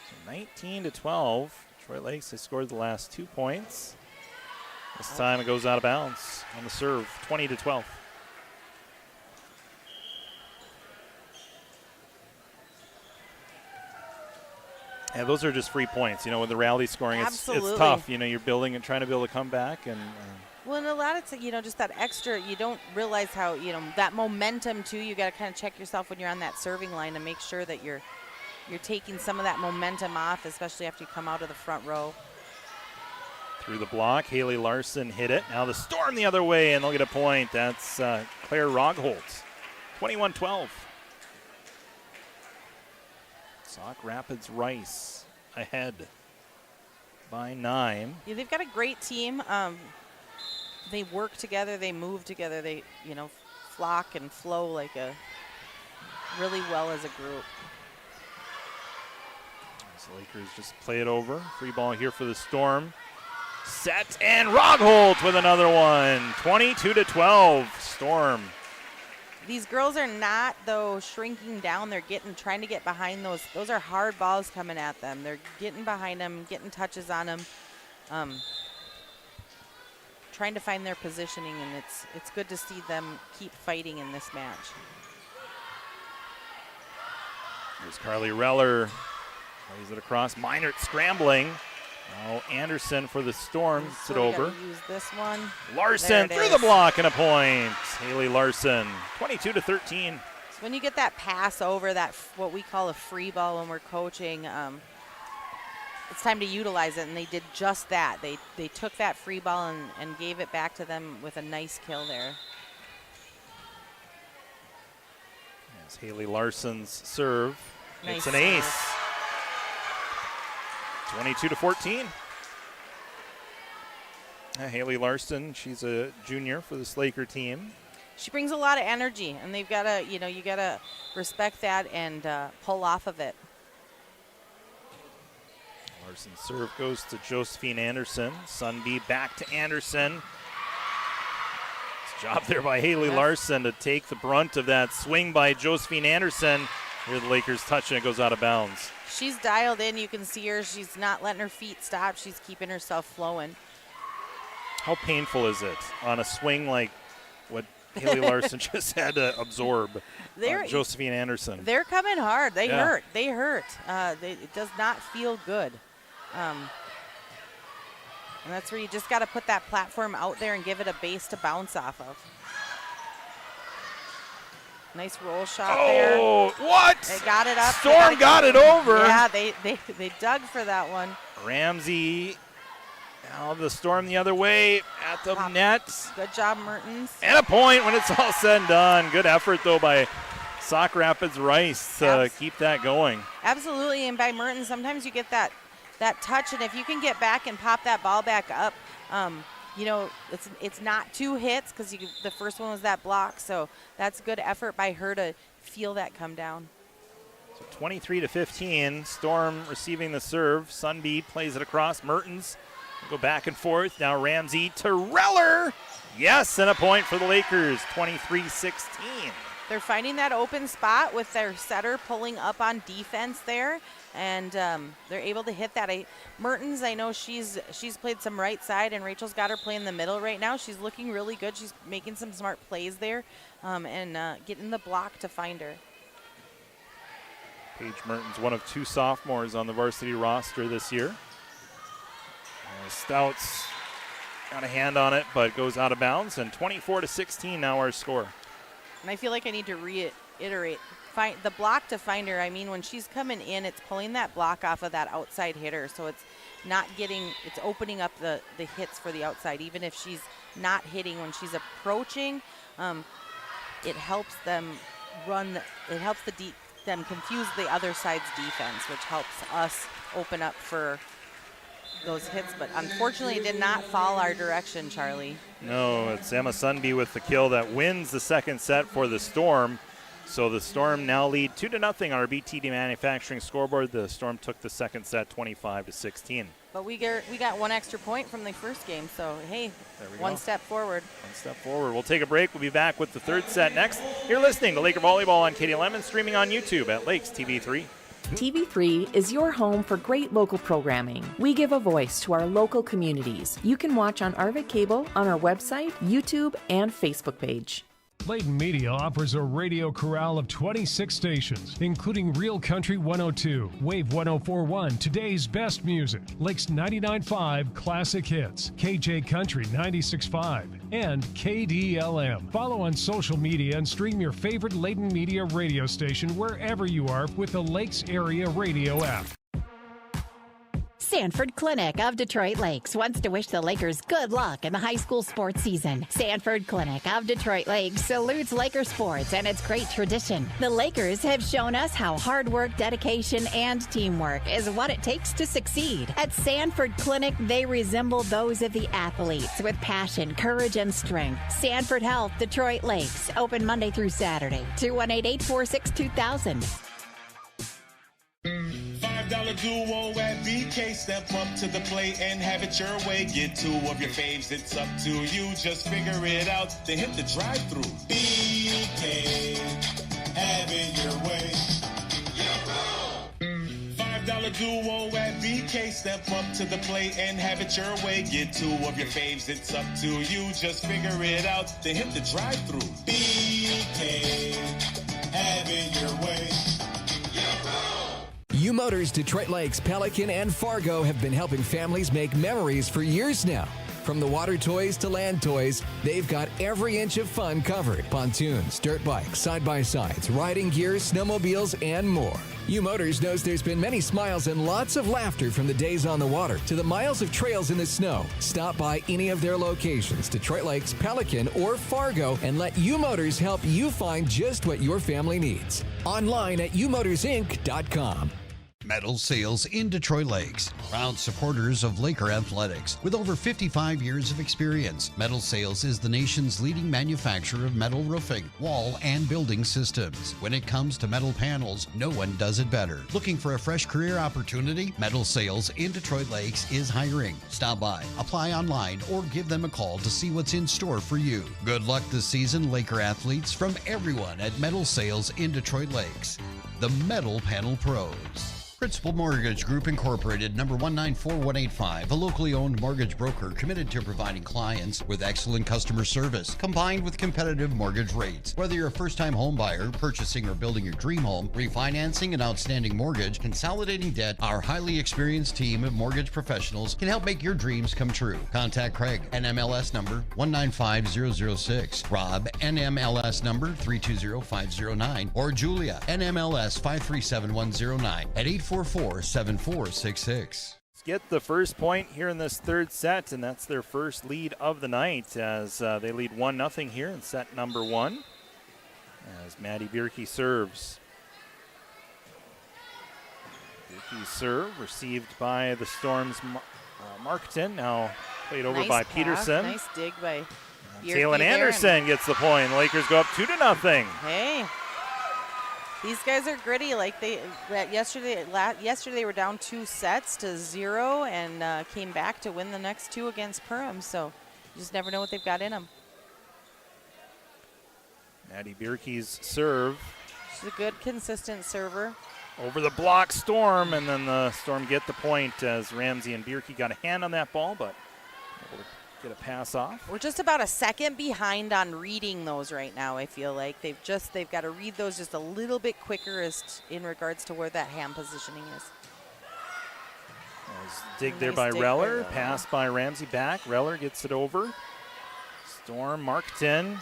So 19-12. Detroit Lakes has scored the last 2 points. This time it goes out of bounds on the serve. 20-12. Yeah, those are just free points. You know, with the rally scoring, it's tough. You know, you're building and trying to build a comeback. Well, and a lot of, just that extra, you don't realize how, that momentum, too. You got to kind of check yourself when you're on that serving line and make sure that you're taking some of that momentum off, especially after you come out of the front row. Through the block, Haley Larson hit it. Now the Storm the other way, and they'll get a point. That's Claire Rogholt. 21-12. Sauk Rapids Rice ahead by 9. Yeah, they've got a great team. They work together. They move together. They, flock and flow really well as a group. So Lakers just play it over. Free ball here for the Storm. Set, and Rogholt with another one. 22-12, Storm. These girls are not, though, shrinking down. They're trying to get behind those. Those are hard balls coming at them. They're getting behind them, getting touches on them, trying to find their positioning, and it's good to see them keep fighting in this match. There's Carly Reller. Plays it across. Meinert scrambling. Now Anderson for the Storm. Gets it over. Use this one. Larson through the block and a point. Haley Larson, 22-13. So when you get that pass over, that what we call a free ball when we're coaching, it's time to utilize it, and they did just that. They took that free ball and gave it back to them with a nice kill there. As Haley Larson's serve. Nice it's an serve. ace. 22-14. Haley Larson, she's a junior for this Laker team. She brings a lot of energy, and they've got to, you got to respect that and pull off of it. Larson's serve goes to Josephine Anderson. Sunby back to Anderson. Nice job there by Haley Larson to take the brunt of that swing by Josephine Anderson. Here the Lakers touch and it goes out of bounds. She's dialed in. You can see her. She's not letting her feet stop. She's keeping herself flowing. How painful is it on a swing like what Haley Larson just had to absorb? Josephine Anderson. They're coming hard. They hurt. They hurt. It does not feel good. And that's where you just got to put that platform out there and give it a base to bounce off of. Nice roll shot there. Oh, what? They got it up. Storm got it over. Yeah, they dug for that one. Ramsey. Now the Storm the other way at the net. Good job, Mertens. And a point when it's all said and done. Good effort, though, by Sauk Rapids Rice to keep that going. Absolutely, and by Mertens, sometimes you get that touch, and if you can get back and pop that ball back up, it's not 2 hits because the first one was that block, so that's good effort by her to feel that come down. So 23-15, Storm receiving the serve. Sunby plays it across. Mertens go back and forth. Now Ramsey to Reller. Yes, and a point for the Lakers, 23-16. They're finding that open spot with their setter pulling up on defense there, and they're able to hit that. Mertens, I know she's played some right side, and Rachel's got her playing the middle right now. She's looking really good. She's making some smart plays there and getting the block to find her. Paige Mertens, one of 2 sophomores on the varsity roster this year. Stouts got a hand on it, but goes out of bounds, and 24-16 now our score. And I feel like I need to reiterate, find the block to find her. I mean, when she's coming in, it's pulling that block off of that outside hitter, so it's opening up the hits for the outside. Even if she's not hitting, when she's approaching, it helps them them confuse the other side's defense, which helps us open up for those hits, but unfortunately it did not fall our direction, Charlie. No, it's Emma Sunby with the kill that wins the second set for the Storm. So the Storm now lead 2-0 on our BTD Manufacturing scoreboard. The Storm took the second set 25-16. But we got 1 extra point from the first game, so hey, one step forward. One step forward. We'll take a break. We'll be back with the third set next. You're listening to Laker Volleyball on KDLM and streaming on YouTube at Lakes TV3. TV3 is your home for great local programming. We give a voice to our local communities. You can watch on Arvik Cable, on our website, YouTube, and Facebook page. Layton Media offers a radio corral of 26 stations, including Real Country 102, Wave 104.1, Today's Best Music, Lakes 99.5, Classic Hits, KJ Country 96.5, and KDLM. Follow on social media and stream your favorite Layton Media radio station wherever you are with the Lakes Area Radio app. Sanford Clinic of Detroit Lakes wants to wish the Lakers good luck in the high school sports season. Sanford Clinic of Detroit Lakes salutes Laker sports and its great tradition. The Lakers have shown us how hard work, dedication, and teamwork is what it takes to succeed. At Sanford Clinic, they resemble those of the athletes with passion, courage, and strength. Sanford Health, Detroit Lakes, open Monday through Saturday. 218-846-2000. $5 duo at BK. Step up to the plate and have it your way. Get 2 of your faves, it's up to you. Just figure it out, then hit the drive-thru. BK, have it your way. $5 duo at BK. Step up to the plate and have it your way. Get 2 of your faves, it's up to you. Just figure it out, then hit the drive-thru. BK, have it your way. U Motors Detroit Lakes, Pelican, and Fargo have been helping families make memories for years now. From the water toys to land toys, they've got every inch of fun covered. Pontoons, dirt bikes, side-by-sides, riding gear, snowmobiles, and more. U Motors knows there's been many smiles and lots of laughter from the days on the water to the miles of trails in the snow. Stop by any of their locations, Detroit Lakes, Pelican, or Fargo, and let U Motors help you find just what your family needs. Online at umotorsinc.com. Metal Sales in Detroit Lakes. Proud supporters of Laker athletics with over 55 years of experience. Metal Sales is the nation's leading manufacturer of metal roofing, wall, and building systems. When it comes to metal panels, no one does it better. Looking for a fresh career opportunity? Metal Sales in Detroit Lakes is hiring. Stop by, apply online, or give them a call to see what's in store for you. Good luck this season, Laker athletes, from everyone at Metal Sales in Detroit Lakes. The Metal Panel Pros. Principal Mortgage Group Incorporated, number 194185, a locally owned mortgage broker committed to providing clients with excellent customer service, combined with competitive mortgage rates. Whether you're a first-time home buyer, purchasing or building your dream home, refinancing an outstanding mortgage, consolidating debt, our highly experienced team of mortgage professionals can help make your dreams come true. Contact Craig, NMLS number 195006, Rob, NMLS number 320509, or Julia, NMLS 537109 at 844-7466. Let's get the first point here in this third set, and that's their first lead of the night as they lead 1-0 here in set number 1 as Maddie Bierke serves. Bierke's serve received by the Storm's Markton, now played over by pass. Peterson. Nice dig by Taylor Anderson gets the point. Lakers go up 2-0. Hey. These guys are gritty. Like yesterday they were down 2-0 and came back to win the next 2 against Perham. So you just never know what they've got in them. Maddie Bierke's serve. She's a good, consistent server. Over the block, Storm, and then the Storm get the point as Ramsey and Bierke got a hand on that ball, but able to get a pass off. We're just about a second behind on reading those right now. I feel like they've got to read those just a little bit quicker in regards to where that hand positioning is. Dig there by Reller, pass by Ramsey back. Reller gets it over. Storm, Markton,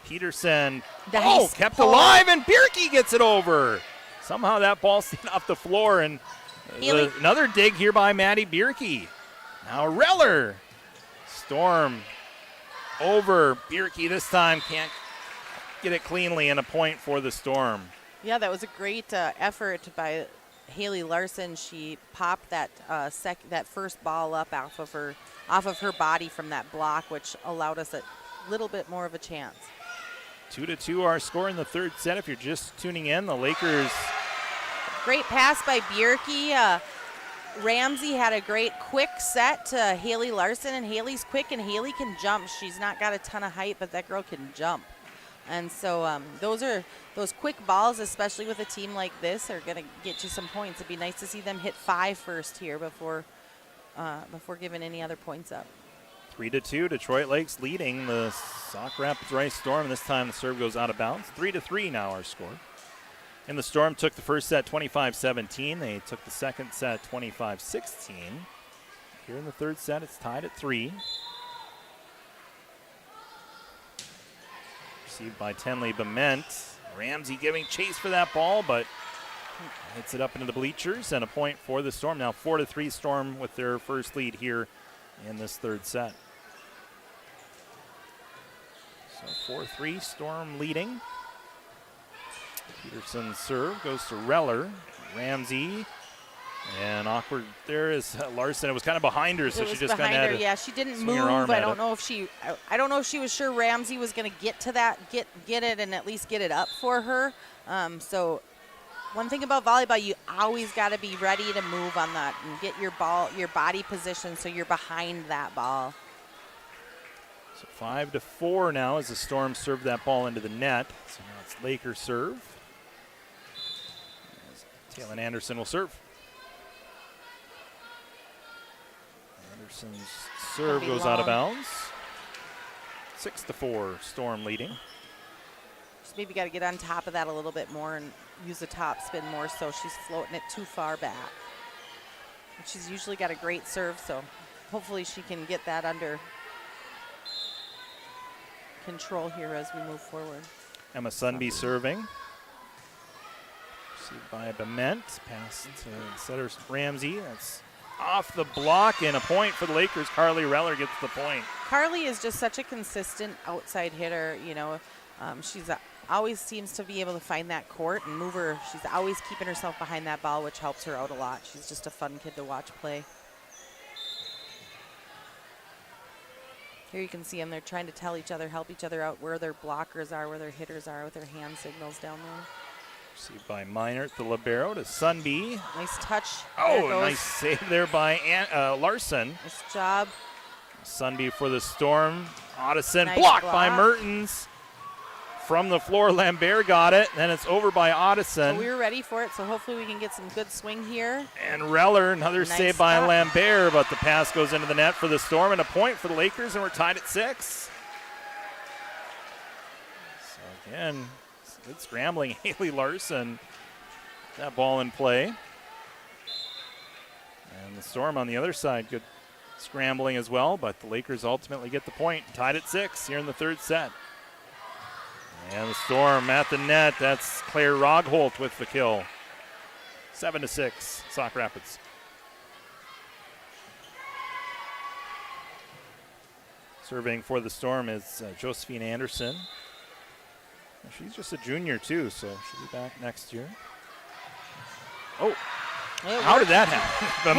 Peterson. Nice Kept alive, and Bierke gets it over. Somehow that ball stayed off the floor, and another dig here by Maddie Bierke. Now Reller. Storm over Bierke this time, can't get it cleanly, and a point for the Storm. Yeah, that was a great effort by Haley Larson. She popped that that first ball up off of her body from that block, which allowed us a little bit more of a chance. 2-2 our score in the third set. If you're just tuning in, the Lakers. Great pass by Bierke. Ramsey had a great quick set to Haley Larson, and Haley's quick, and Haley can jump. She's not got a ton of height, but that girl can jump. And so those quick balls, especially with a team like this, are going to get you some points. It'd be nice to see them hit 5 first here before giving any other points up. 3-2, Detroit Lakes leading the Sauk Rapids Rice Storm. This time the serve goes out of bounds. 3-3 now our score. And the Storm took the first set 25-17. They took the second set 25-16. Here in the third set, it's tied at 3. Received by Tenley Bement. Ramsey giving chase for that ball, but hits it up into the bleachers, and a point for the Storm. Now 4-3 Storm with their first lead here in this third set. So 4-3 Storm leading. Peterson's serve goes to Reller. Ramsey, and awkward there is Larson. It was kind of behind her, so she just kind of had to yeah, she didn't move. I don't know if she was sure Ramsey was going to get to that, get it, and at least get it up for her. So one thing about volleyball, you always got to be ready to move on that and get your body position so you're behind that ball. So 5-4 now as the Storm served that ball into the net. So now it's Lakers serve. Taylor Anderson will serve. Anderson's serve goes out of bounds. 6-4, Storm leading. Just maybe got to get on top of that a little bit more and use the top spin more so she's floating it too far back. And she's usually got a great serve, so hopefully she can get that under control here as we move forward. Emma Sunby serving. Received by Bement. Pass to setter Ramsey. That's off the block, and a point for the Lakers. Carly Reller gets the point. Carly is just such a consistent outside hitter. You know, she's always seems to be able to find that court and move her. She's always keeping herself behind that ball, which helps her out a lot. She's just a fun kid to watch play. Here you can see them. They're trying to tell each other, help each other out where their blockers are, where their hitters are with their hand signals down there. Received by Minert, the libero, to Sunby. Nice touch. Oh, nice save there by Larson. Nice job. Sunby for the Storm. Otteson Nice blocked block. by Mertens. From the floor, Lambert got it. Then it's over by Otteson. So we were ready for it, so hopefully we can get some good swing here. And Reller, another Nice save by stop. Lambert, but the pass goes into the net for the Storm and a point for the Lakers, and we're tied at 6. So again, good scrambling. Haley Larson, that ball in play. And the Storm on the other side, good scrambling as well, but the Lakers ultimately get the point, tied at 6 here in the third set. And the Storm at the net. That's Claire Rogholt with the kill. 7-6, Sauk Rapids. Serving for the Storm is Josephine Anderson. She's just a junior too, so she'll be back next year. Oh, how did that happen?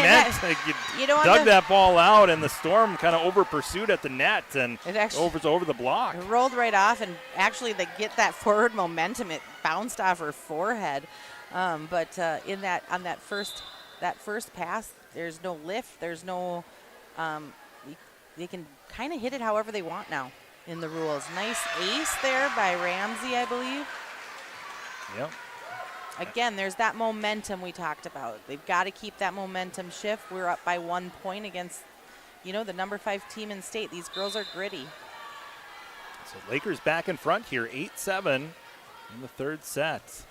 You dug that ball out, and the Storm kind of over pursued at the net and over the block. It rolled right off, and actually to get that forward momentum, it bounced off her forehead. But in that on that first pass, there's no lift. There's no. They can kind of hit it however they want now in the rules. Nice ace there by Ramsey, I believe. Yep. Again, there's that momentum we talked about. They've got to keep that momentum shift. We're up by 1 point against, the number 5 team in state. These girls are gritty. So Lakers back in front here, 8-7 in the third set.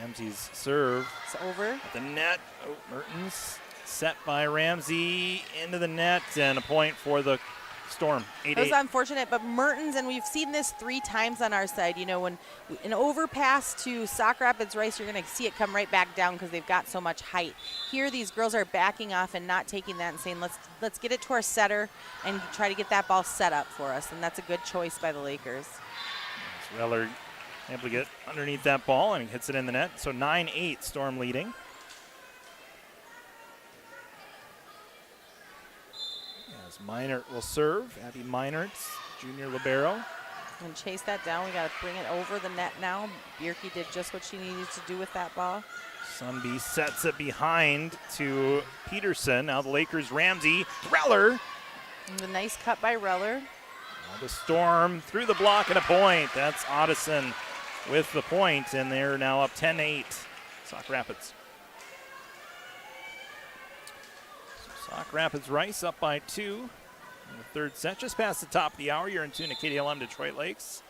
Ramsey's serve. It's over. At the net. Oh, Mertens set by Ramsey into the net, and a point for the Storm. 8-8. It was unfortunate, but Mertens, and we've seen this 3 times on our side, when an overpass to Sauk Rapids Rice, you're going to see it come right back down because they've got so much height. Here, these girls are backing off and not taking that and saying, let's get it to our setter and try to get that ball set up for us, and that's a good choice by the Lakers. Reller able to get underneath that ball, and he hits it in the net. So 9-8, Storm leading. As Minert will serve. Abby Minert, junior libero. And chase that down. We got to bring it over the net now. Bierke did just what she needed to do with that ball. Sunby sets it behind to Peterson. Now the Lakers, Ramsey, Reller. And a nice cut by Reller. Now the Storm through the block and a point. That's Otteson with the point, and they're now up 10-8. Sauk Rapids. Sauk Rapids Rice up by 2 in the third set. Just past the top of the hour, you're in tune to KDLM Detroit Lakes.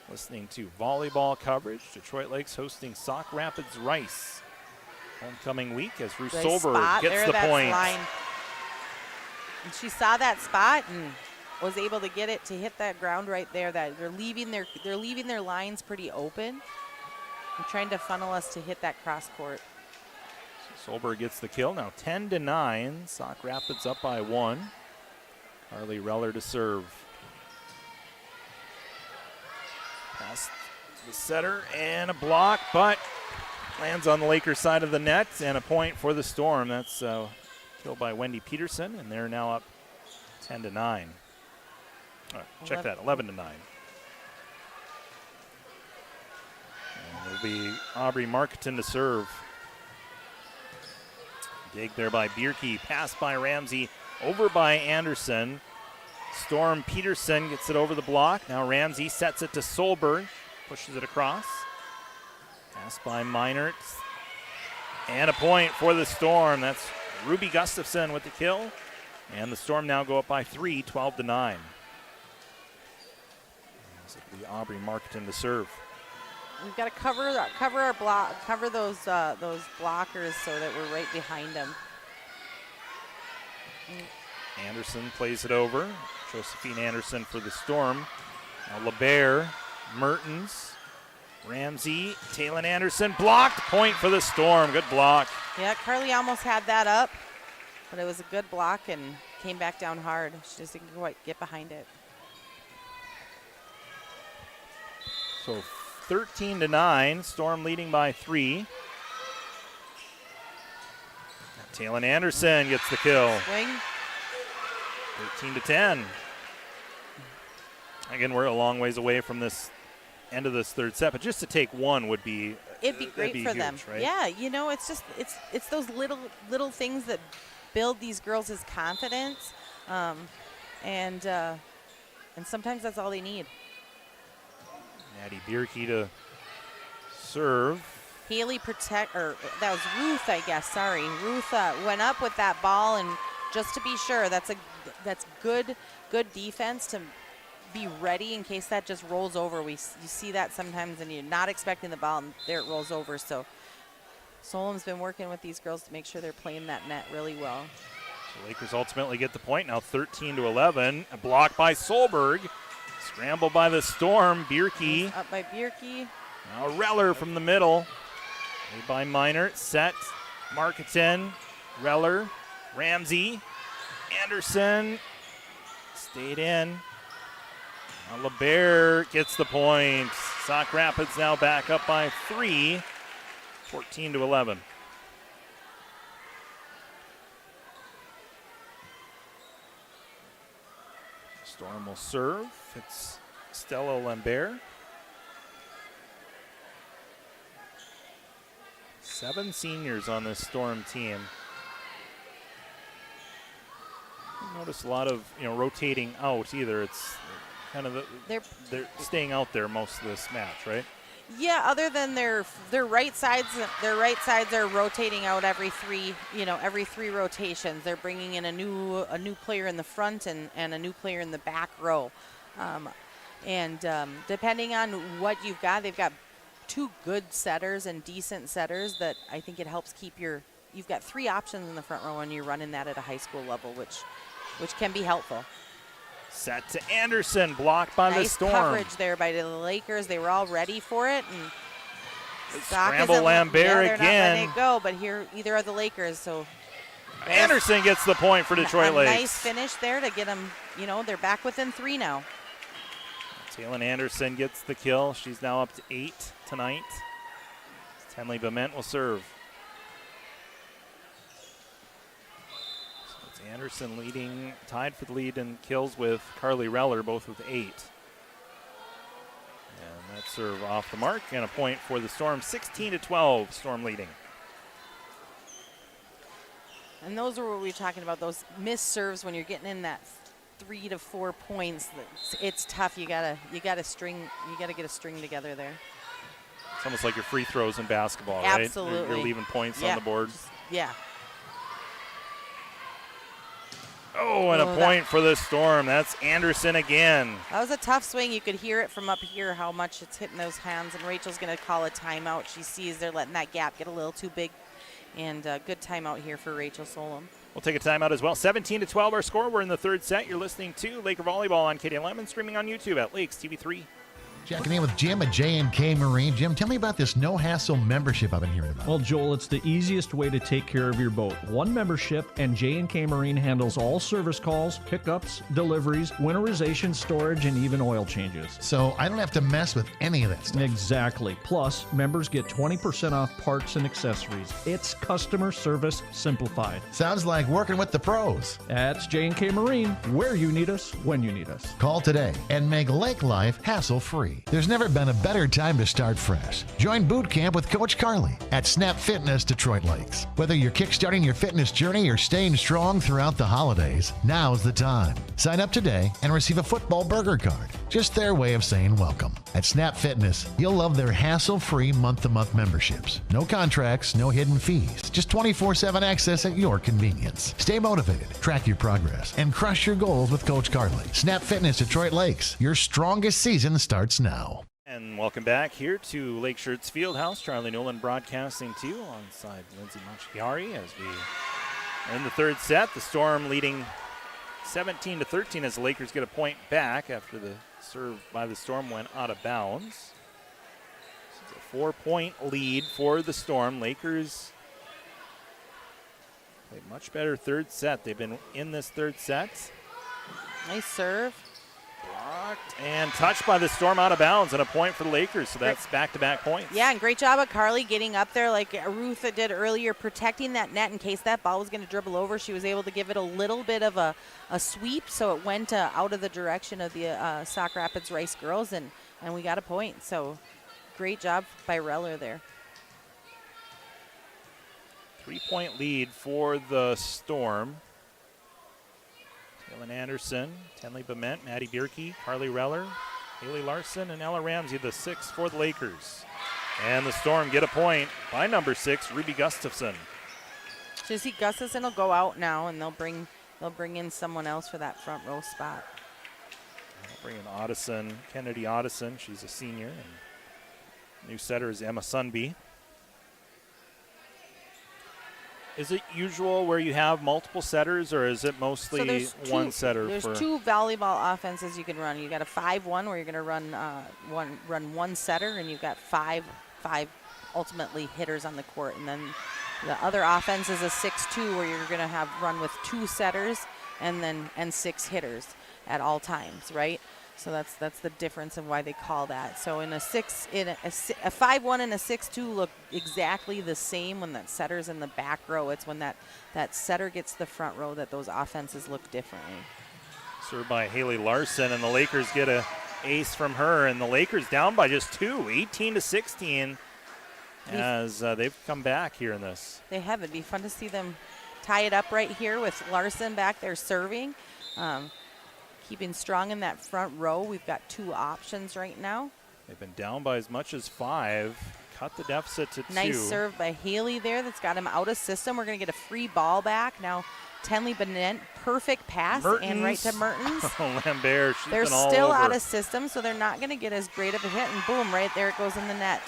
Listening to volleyball coverage. Detroit Lakes hosting Sauk Rapids Rice. Homecoming week as Ruth Solberg gets the point. Line. And she saw that spot and was able to get it to hit that ground right there. That they're leaving their lines pretty open and trying to funnel us to hit that cross court. Solberg gets the kill. Now 10-9. Sauk Rapids up by 1. Carly Reller to serve. Pass to the setter and a block, but lands on the Lakers side of the net, and a point for the Storm. That's killed by Wendy Peterson, and they're now up 10-9. Check that, 11-9. And it'll be Aubrey Marketon to serve. Dig there by Bierke. Pass by Ramsey. Over by Anderson. Storm Peterson gets it over the block. Now Ramsey sets it to Solberg. Pushes it across. Pass by Minert. And a point for the Storm. That's Ruby Gustafson with the kill. And the Storm now go up by 3, 12-9. It'll be Aubrey Marketon to serve. We've got to cover those blockers so that we're right behind them. Anderson plays it over. Josephine Anderson for the Storm. Now LeBaire, Mertens, Ramsey, Taylon Anderson blocked. Point for the Storm. Good block. Yeah, Carly almost had that up, but it was a good block and came back down hard. She just didn't quite get behind it. So 13-9, Storm leading by 3. Taylon Anderson gets the kill. Swing. 13-10. Again, we're a long ways away from this end of this third set, but just to take one would be it'd be great for huge, them. Right? Yeah, it's just it's those little things that build these girls' confidence, and sometimes that's all they need. Maddie Bierke to serve. Haley that was Ruth, I guess. Sorry, Ruth went up with that ball, and just to be sure, that's good defense to be ready in case that just rolls over. You see that sometimes, and you're not expecting the ball, and there it rolls over. So Solom's been working with these girls to make sure they're playing that net really well. The Lakers ultimately get the point now, 13-11. A block by Solberg. Scramble by the Storm. Bierke. Up by Bierke. Now Reller from the middle. Made by Minor. Set. Marketon. Reller. Ramsey. Anderson. Stayed in. Now LeBaire gets the point. Sauk Rapids now back up by 3. 14-11. Storm will serve. It's Stella Lambert. 7 seniors on this Storm team. Notice a lot of rotating out either. It's kind of they're staying out there most of this match, right? Yeah, other than their right sides are rotating out every 3 rotations. They're bringing in a new player in the front and a new player in the back row. Depending on what you've got, they've got 2 good setters and decent setters that I think it helps keep you've got 3 options in the front row when you're running that at a high school level, which can be helpful. Set to Anderson, blocked by the Storm. Nice coverage there by the Lakers. They were all ready for it. And scramble Lambert they're again. Not letting it go, but here either are the Lakers. So Anderson gets the point for Detroit Lakes. Nice finish there to get them. They're back within 3 now. Taylon Anderson gets the kill. She's now up to 8 tonight. Tenley Bement will serve. Anderson tied for the lead in kills with Carly Reller, both with 8. And that serve off the mark, and a point for the Storm. 16-12, Storm leading. And those are what we were talking about, those missed serves when you're getting in that 3 to 4 points. It's tough. You gotta get a string together there. It's almost like your free throws in basketball, Absolutely. right? You're leaving points on the board. Yeah. Oh, and a point for the Storm. That's Anderson again. That was a tough swing. You could hear it from up here how much it's hitting those hands, and Rachel's going to call a timeout. She sees they're letting that gap get a little too big, and good timeout here for Rachel Solom. We'll take a timeout as well. 17-12 our score. We're in the third set. You're listening to Laker Volleyball on KDLM and streaming on YouTube at Lakes TV3. Checking in with Jim at J&K Marine. Jim, tell me about this no-hassle membership I've been hearing about. Well, Joel, it's the easiest way to take care of your boat. One membership, and J&K Marine handles all service calls, pickups, deliveries, winterization, storage, and even oil changes. So I don't have to mess with any of that stuff. Exactly. Plus, members get 20% off parts and accessories. It's customer service simplified. Sounds like working with the pros. That's J&K Marine, where you need us, when you need us. Call today and make lake life hassle-free. There's never been a better time to start fresh. Join boot camp with Coach Carly at Snap Fitness Detroit Lakes. Whether you're kickstarting your fitness journey or staying strong throughout the holidays, now's the time. Sign up today and receive a football burger card. Just their way of saying welcome. At Snap Fitness, you'll love their hassle-free month-to-month memberships. No contracts, no hidden fees. Just 24/7 access at your convenience. Stay motivated, track your progress, and crush your goals with Coach Carly. Snap Fitness Detroit Lakes. Your strongest season starts now. And welcome back here to Lake Shirts Fieldhouse. Charlie Nolan broadcasting to you alongside Lindsay Machiari as we are in the third set. The Storm leading 17-13 as the Lakers get a point back after the serve by the Storm went out of bounds. It's a 4-point lead for the Storm. Lakers played much better third set. They've been in this third set. Nice serve. Blocked and touched by the Storm out of bounds, and a point for the Lakers. So that's back-to-back points. Yeah, and great job of Carly getting up there like Ruth did earlier, protecting that net in case that ball was going to dribble over. She was able to give it a little bit of a sweep, so it went out of the direction of the Sauk Rapids Rice girls, and we got a point. So great job by Reller there. 3-point lead for the Storm. Kaylin Anderson, Tenley Bement, Maddie Bierke, Carly Reller, Haley Larson, and Ella Ramsey, the 6 for the Lakers. And the Storm get a point by number 6, Ruby Gustafson. So you see Gustafson will go out now, and they'll bring in someone else for that front row spot. They'll bring in Audison, Kennedy Audison. She's a senior. And new setter is Emma Sunby. Is it usual where you have multiple setters, or is it mostly one setter? There's two volleyball offenses you can run. You got a 5-1 where you're going to run one setter, and you've got five ultimately hitters on the court. And then the other offense is a 6-2 where you're going to run with 2 setters and 6 hitters at all times, right? So that's the difference of why they call that. So in a 5-1 and a 6-2 look exactly the same when that setter's in the back row. It's when that setter gets the front row that those offenses look differently. Served by Haley Larson, and the Lakers get a ace from her, and the Lakers down by just 2, 18-16, as they've come back here in this. They have. It'd be fun to see them tie it up right here with Larson back there serving. Keeping strong in that front row. We've got 2 options right now. They've been down by as much as 5. Cut the deficit to 2. Nice serve by Haley there. That's got him out of system. We're going to get a free ball back. Now Tenley Bennett, perfect pass, and right to Mertens. Lambert, she's they're been all still over. out of system, so they're not going to get as great of a hit, and boom, right there it goes in the net.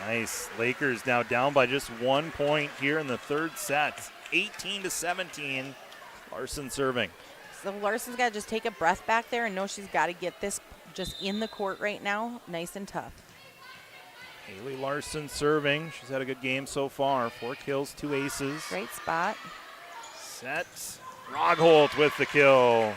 Nice. Lakers now down by just 1 point here in the third set. 18-17. Larson serving. So Larson's got to just take a breath back there and know she's got to get this just in the court right now, nice and tough. Haley Larson serving. She's had a good game so far. 4 kills, 2 aces. Great spot. Set. Rogholt with the kill.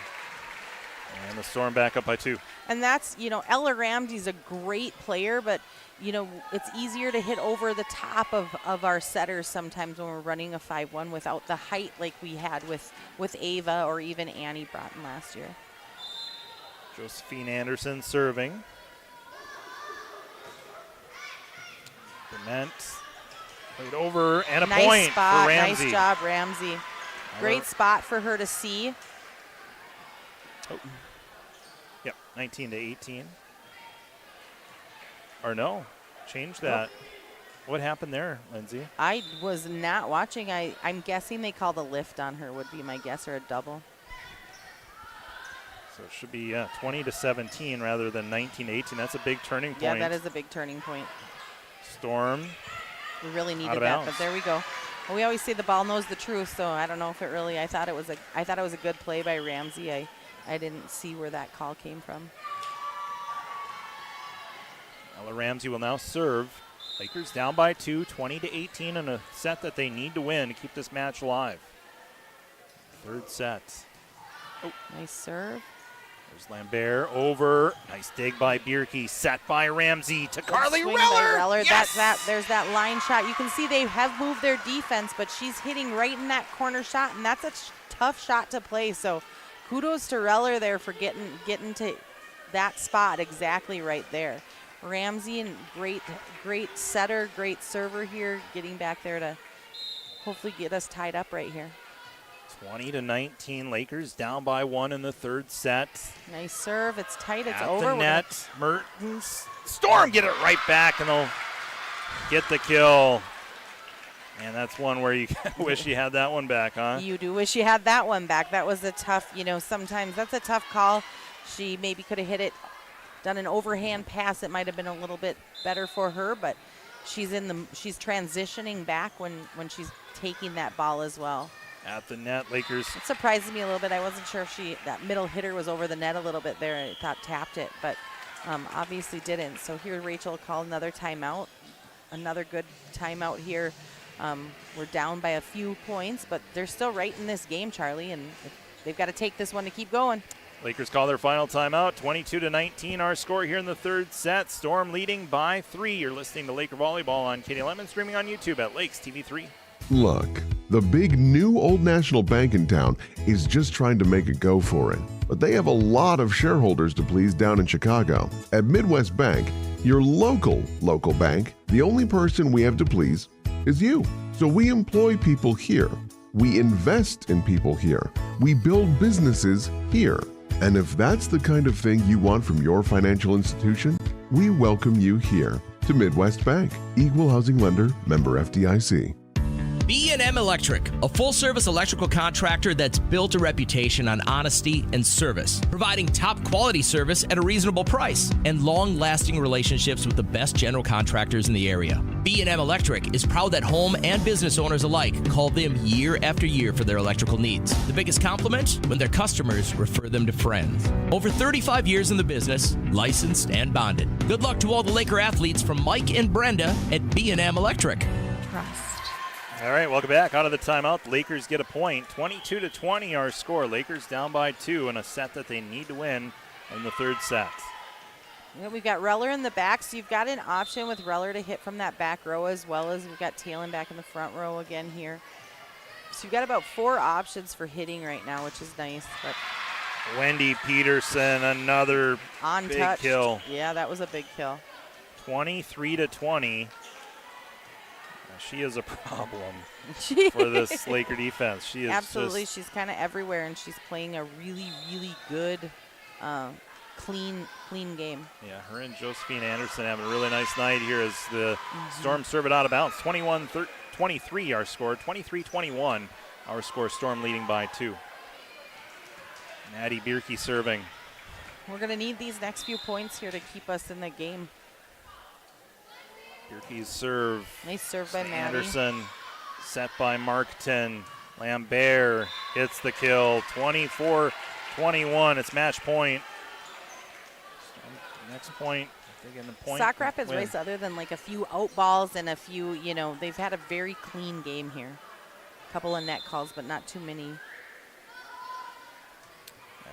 And the Storm back up by 2. And that's, Ella Ramsey's a great player, but, it's easier to hit over the top of our setters sometimes when we're running a 5-1 without the height like we had with Ava or even Annie Broughton last year. Josephine Anderson serving. Bement played over, and a nice point spot, for Ramsey. Nice job, Ramsey. Great spot for her to see. Oh. Yep, 19-18. Or no, change that. Oh. What happened there, Lindsay? I was not watching. I'm guessing they called a lift on her would be my guess, or a double. So it should be 20-17 rather than 19-18. That's a big turning point. Yeah, that is a big turning point. Storm. We really needed that, but there we go. Well, we always say the ball knows the truth, so I don't know if it really. I thought it was a good play by Ramsey. I didn't see where that call came from. Ella Ramsey will now serve. Lakers down by 2, 20-18 in a set that they need to win to keep this match alive. Third set. Oh, nice serve. There's Lambert over. Nice dig by Bierke. Set by Ramsey to Carly Swing Reller. by Reller. Yes! There's that line shot. You can see they have moved their defense, but she's hitting right in that corner shot, and that's a tough shot to play. So kudos to Reller there for getting to that spot exactly right there. Ramsey, and great setter, great server here, getting back there to hopefully get us tied up right here. 20-19, Lakers down by 1 in the third set. Nice serve. It's tight. It's At over. the net, Mertens. Storm get it right back, and they'll get the kill. And that's one where you wish you had that one back, huh? You do wish you had that one back. That was a tough, sometimes that's a tough call. She maybe could have hit it, done an overhand pass. It might have been a little bit better for her, but she's transitioning back when she's taking that ball as well. At the net, Lakers. It surprised me a little bit. I wasn't sure if that middle hitter was over the net a little bit there. I thought tapped it, but obviously didn't. So here Rachel called another timeout. Another good timeout here. We're down by a few points, but they're still right in this game, Charlie, and they've got to take this one to keep going. Lakers call their final timeout. 22-19 our score here in the third set. Storm leading by 3. You're listening to Laker Volleyball on KDLM and streaming on YouTube at Lakes TV3. Look, the big new Old National Bank in town is just trying to make a go for it. But they have a lot of shareholders to please down in Chicago. At Midwest Bank, your local bank, the only person we have to please is you. So we employ people here. We invest in people here. We build businesses here. And if that's the kind of thing you want from your financial institution, we welcome you here to Midwest Bank. Equal housing lender, member FDIC. B&M Electric, a full-service electrical contractor that's built a reputation on honesty and service, providing top-quality service at a reasonable price and long-lasting relationships with the best general contractors in the area. B&M Electric is proud that home and business owners alike call them year after year for their electrical needs. The biggest compliment? When their customers refer them to friends. Over 35 years in the business, licensed and bonded. Good luck to all the Laker athletes from Mike and Brenda at B&M Electric. Trust. All right, welcome back. Out of the timeout, the Lakers get a point. 22-20 our score. Lakers down by 2 in a set that they need to win in the third set. We've got Reller in the back, so you've got an option with Reller to hit from that back row, as well as we've got Talon back in the front row again here. So you've got about 4 options for hitting right now, which is nice. But Wendy Peterson, another big kill. Yeah, that was a big kill. 23-20. She is a problem for this Laker defense. She is absolutely. She's kind of everywhere, and she's playing a really, really good, clean game. Yeah, her and Josephine Anderson having a really nice night here as the Storm serve it out of bounds. 21-23 our score. 23-21 our score. Storm leading by 2. Maddie Bierke serving. We're going to need these next few points here to keep us in the game. Bierke's serve. Nice serve by Maddie. Anderson set by Markton. Lambert gets the kill. 24-21. It's match point. Next point. They get the point. Sauk Rapids Rice, other than like a few out balls and a few, they've had a very clean game here. A couple of net calls, but not too many.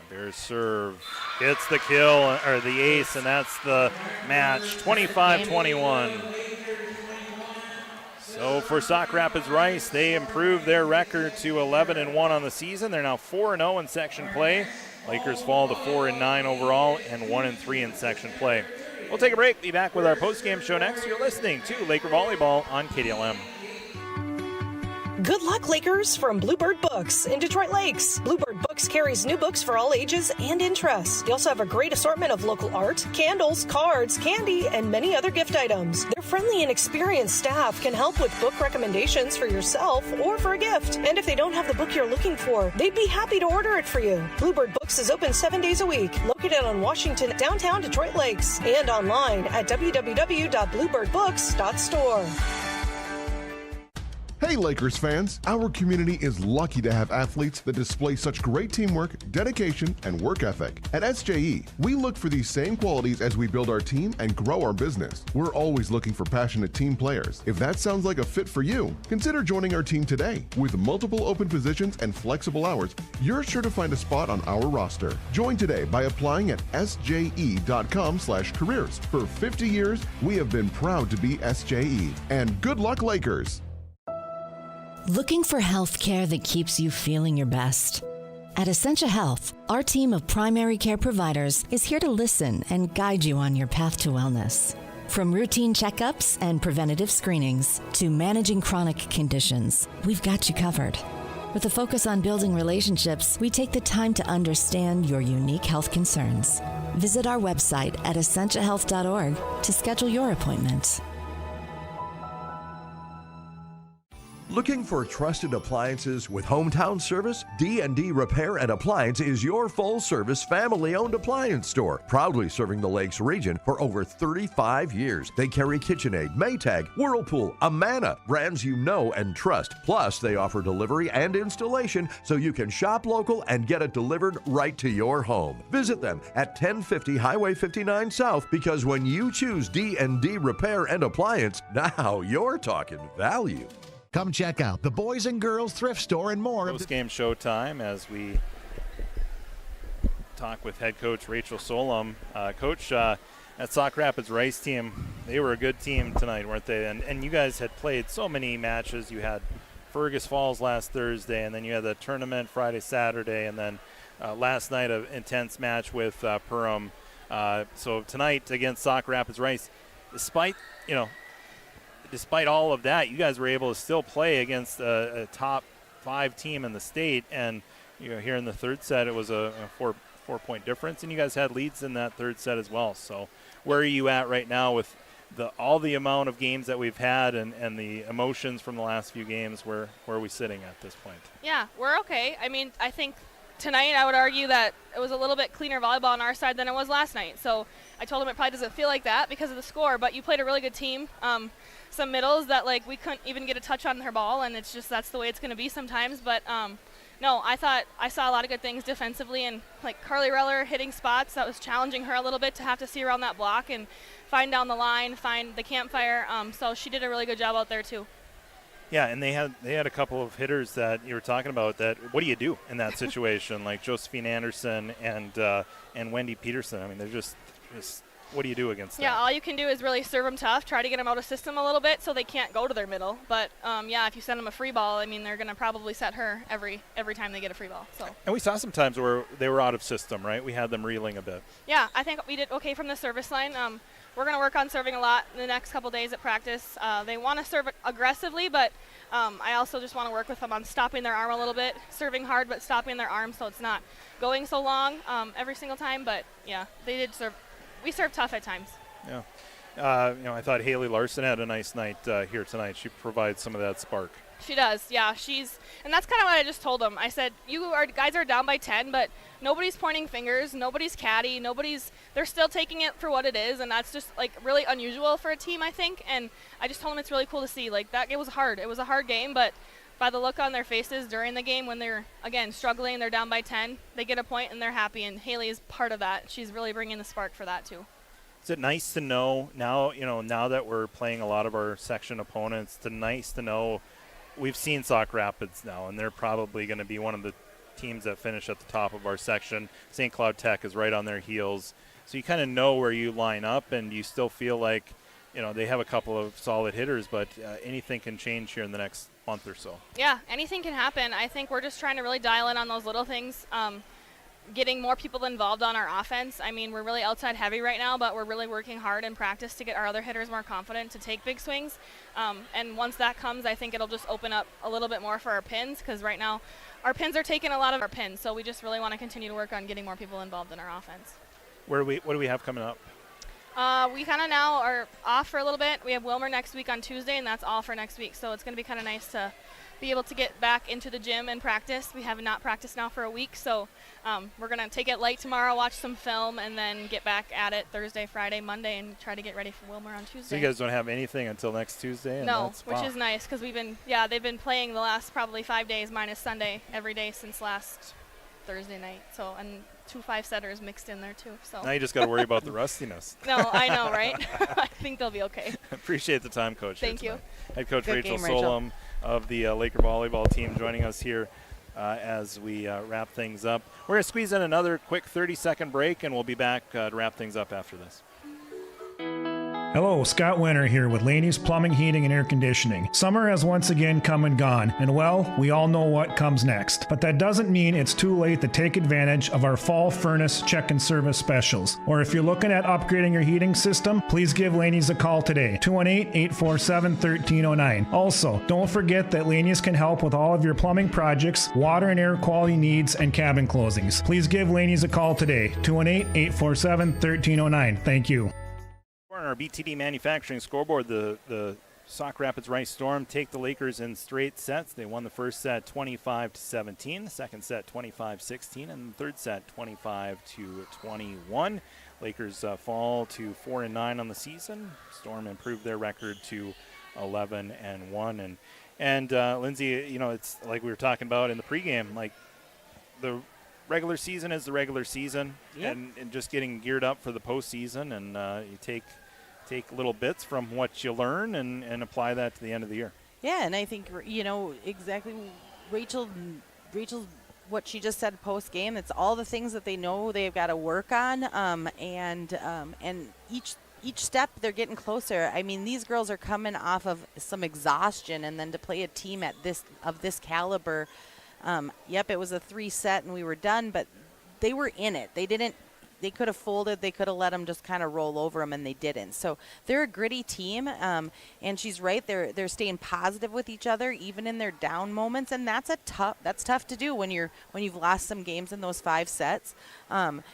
Bears serve gets the kill, or the ace, and that's the match. 25-21. So for Sauk Rapids Rice, they improved their record to 11-1 on the season. They're now 4-0 in section play. Lakers fall to 4-9 overall and 1-3 in section play. We'll take a break. Be back with our post-game show next. You're listening to Laker Volleyball on KDLM. Good luck, Lakers, from Bluebird Books in Detroit Lakes. Bluebird Books carries new books for all ages and interests. They also have a great assortment of local art, candles, cards, candy, and many other gift items. Their friendly and experienced staff can help with book recommendations for yourself or for a gift. And if they don't have the book you're looking for, they'd be happy to order it for you. Bluebird Books is open 7 days a week, located on Washington, downtown Detroit Lakes, and online at www.bluebirdbooks.store. Hey Lakers fans, our community is lucky to have athletes that display such great teamwork, dedication, and work ethic. At SJE, we look for these same qualities as we build our team and grow our business. We're always looking for passionate team players. If that sounds like a fit for you, consider joining our team today. With multiple open positions and flexible hours, you're sure to find a spot on our roster. Join today by applying at sje.com/careers. For 50 years, we have been proud to be SJE. And good luck, Lakers! Looking for health care that keeps you feeling your best? At Essentia Health, our team of primary care providers is here to listen and guide you on your path to wellness. From routine checkups and preventative screenings to managing chronic conditions, we've got you covered. With a focus on building relationships, we take the time to understand your unique health concerns. Visit our website at essentiahealth.org to schedule your appointment. Looking for trusted appliances with hometown service? D&D Repair and Appliance is your full-service family-owned appliance store, proudly serving the Lakes region for over 35 years. They carry KitchenAid, Maytag, Whirlpool, Amana, brands you know and trust. Plus, they offer delivery and installation so you can shop local and get it delivered right to your home. Visit them at 1050 Highway 59 South, because when you choose D&D Repair and Appliance, now you're talking value. Come check out the Boys and Girls Thrift Store and more. Post-game showtime as we talk with head coach Rachel Solom. Coach, that Sauk Rapids Rice team, they were a good team tonight, weren't they? And you guys had played so many matches. You had Fergus Falls last Thursday, and then you had the tournament Friday, Saturday, and then last night an intense match with Perham. So tonight against Sauk Rapids Rice, despite all of that, you guys were able to still play against a top 5 team in the state. And here in the third set, it was a 4-point difference, and you guys had leads in that third set as well. So where are you at right now with all the amount of games that we've had and the emotions from the last few games? Where are we sitting at this point? Yeah, we're okay. I mean, I think tonight I would argue that it was a little bit cleaner volleyball on our side than it was last night. So I told him it probably doesn't feel like that because of the score, but you played a really good team. Some middles that we couldn't even get a touch on her ball, and it's just that's the way it's going to be sometimes. But no, I thought I saw a lot of good things defensively, and Carly Reller hitting spots that was challenging her a little bit to have to see around that block and find down the line, find the campfire. So she did a really good job out there too. Yeah, and they had a couple of hitters that you were talking about. That what do you do in that situation? Like Josephine Anderson and Wendy Peterson. I mean, they're just what do you do against them? Yeah, all you can do is really serve them tough, try to get them out of system a little bit so they can't go to their middle. But, if you send them a free ball, I mean, they're going to probably set her every time they get a free ball. So. And we saw some times where they were out of system, right? We had them reeling a bit. Yeah, I think we did okay from the service line. We're going to work on serving a lot in the next couple days at practice. They want to serve aggressively, but I also just want to work with them on stopping their arm a little bit, serving hard but stopping their arm so it's not going so long every single time. But, yeah, they did serve. We serve tough at times. Yeah. I thought Haley Larson had a nice night here tonight. She provides some of that spark. She does, yeah. And that's kind of what I just told them. I said, guys are down by 10, but nobody's pointing fingers, nobody's catty, they're still taking it for what it is, and that's just really unusual for a team, I think. And I just told them it's really cool to see. That it was hard. It was a hard game, but by the look on their faces during the game when they're, again, struggling, they're down by 10, they get a point and they're happy, and Haley is part of that. She's really bringing the spark for that too. Is it nice to know now that we're playing a lot of our section opponents, it's nice to know we've seen Sauk Rapids now, and they're probably going to be one of the teams that finish at the top of our section. St. Cloud Tech is right on their heels. So you kind of know where you line up, and you still feel like, they have a couple of solid hitters, but anything can change here in the next month or so. Yeah, anything can happen. I think we're just trying to really dial in on those little things, getting more people involved on our offense. I mean, we're really outside heavy right now, but we're really working hard in practice to get our other hitters more confident to take big swings. And once that comes, I think it'll just open up a little bit more for our pins, because right now our pins are taking a lot of our pins, so we just really want to continue to work on getting more people involved in our offense. What do we have coming up? We kind of now are off for a little bit. We have Wilmer next week on Tuesday, and that's all for next week. So it's going to be kind of nice to be able to get back into the gym and practice. We have not practiced now for a week, so we're going to take it light tomorrow, watch some film, and then get back at it Thursday, Friday, Monday, and try to get ready for Wilmer on Tuesday. So you guys don't have anything until next Tuesday? And no, which is nice, because they've been playing the last probably 5 days minus Sunday every day since last Thursday night. So, and 2 5-setters mixed in there too. So now you just got to worry about the rustiness. No, I know, right? I think they'll be okay. Appreciate the time, Coach. Thank you. Head Coach Good Rachel game, Rachel. Solom of the Laker volleyball team joining us here as we wrap things up. We're going to squeeze in another quick 30-second break, and we'll be back to wrap things up after this. Hello, Scott Winter here with Laney's Plumbing, Heating, and Air Conditioning. Summer has once again come and gone, and well, we all know what comes next. But that doesn't mean it's too late to take advantage of our fall furnace check and service specials. Or if you're looking at upgrading your heating system, please give Laney's a call today, 218-847-1309. Also, don't forget that Laney's can help with all of your plumbing projects, water and air quality needs, and cabin closings. Please give Laney's a call today, 218-847-1309. Thank you. On our BTD Manufacturing scoreboard, the Sauk Rapids Rice Storm take the Lakers in straight sets. They won the first set 25-17, the second set 25-16, and the third set 25-21. Lakers fall to 4-9 on the season. Storm improved their record to 11-1. And Lindsay, it's like we were talking about in the pregame, like the regular season is the regular season, Yep. and just getting geared up for the postseason, and you take little bits from what you learn and apply that to the end of the year. Yeah, and I think, exactly Rachel's what she just said post game. It's all the things that they know they've got to work on, and each step they're getting closer. I mean, these girls are coming off of some exhaustion, and then to play a team at this caliber. Yep, it was a 3-set and we were done, but they were in it. They could have folded. They could have let them just kind of roll over them, and they didn't. So they're a gritty team, and she's right. They're staying positive with each other, even in their down moments, and that's tough to do when you've lost some games in those 5 sets.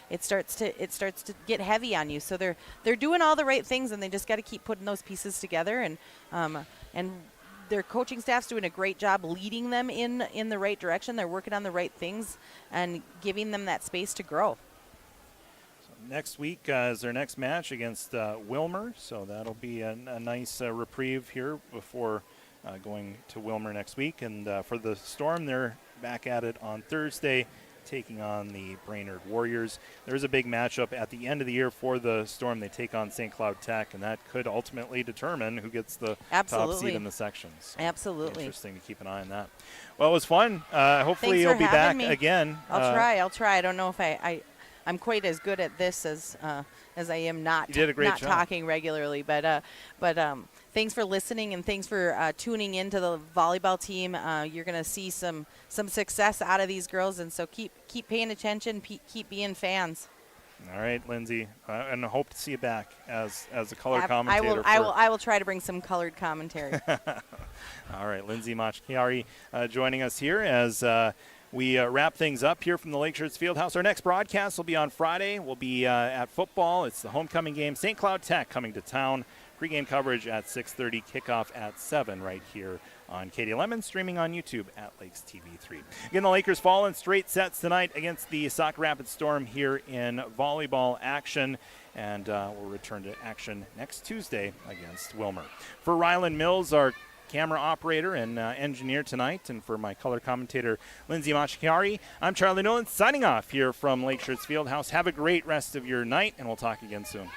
It starts to get heavy on you. So they're doing all the right things, and they just got to keep putting those pieces together, and their coaching staff's doing a great job leading them in the right direction. They're working on the right things and giving them that space to grow. Next week is their next match against Wilmer, so that'll be a nice reprieve here before going to Wilmer next week. And for the Storm, they're back at it on Thursday, taking on the Brainerd Warriors. There's a big matchup at the end of the year for the Storm. They take on St. Cloud Tech, and that could ultimately determine who gets the top seed in the sections. So absolutely. Interesting to keep an eye on that. Well, it was fun. Hopefully you'll be back again. I'll try. I don't know if I'm quite as good at this as I am not talking regularly, but thanks for listening, and thanks for tuning into the volleyball team. You're going to see some success out of these girls, and so keep paying attention, keep being fans. All right, Lindsay, and I hope to see you back as a color commentator. I will try to bring some colored commentary. All right, Lindsay Machkiari joining us here as we wrap things up here from the Lakeshores Fieldhouse. Our next broadcast will be on Friday. We'll be at football. It's the homecoming game. St. Cloud Tech coming to town. Pre-game coverage at 6:30, kickoff at 7 right here on KDLM and streaming on YouTube at Lakes TV3. Again, the Lakers fall in straight sets tonight against the Sauk Rapids Storm here in volleyball action, and we'll return to action next Tuesday against Wilmer. For Ryland Mills, our camera operator and engineer tonight, and for my color commentator Lindsay Machkiari, I'm Charlie Nolan signing off here from Lakeshores Fieldhouse. Have a great rest of your night, and we'll talk again soon.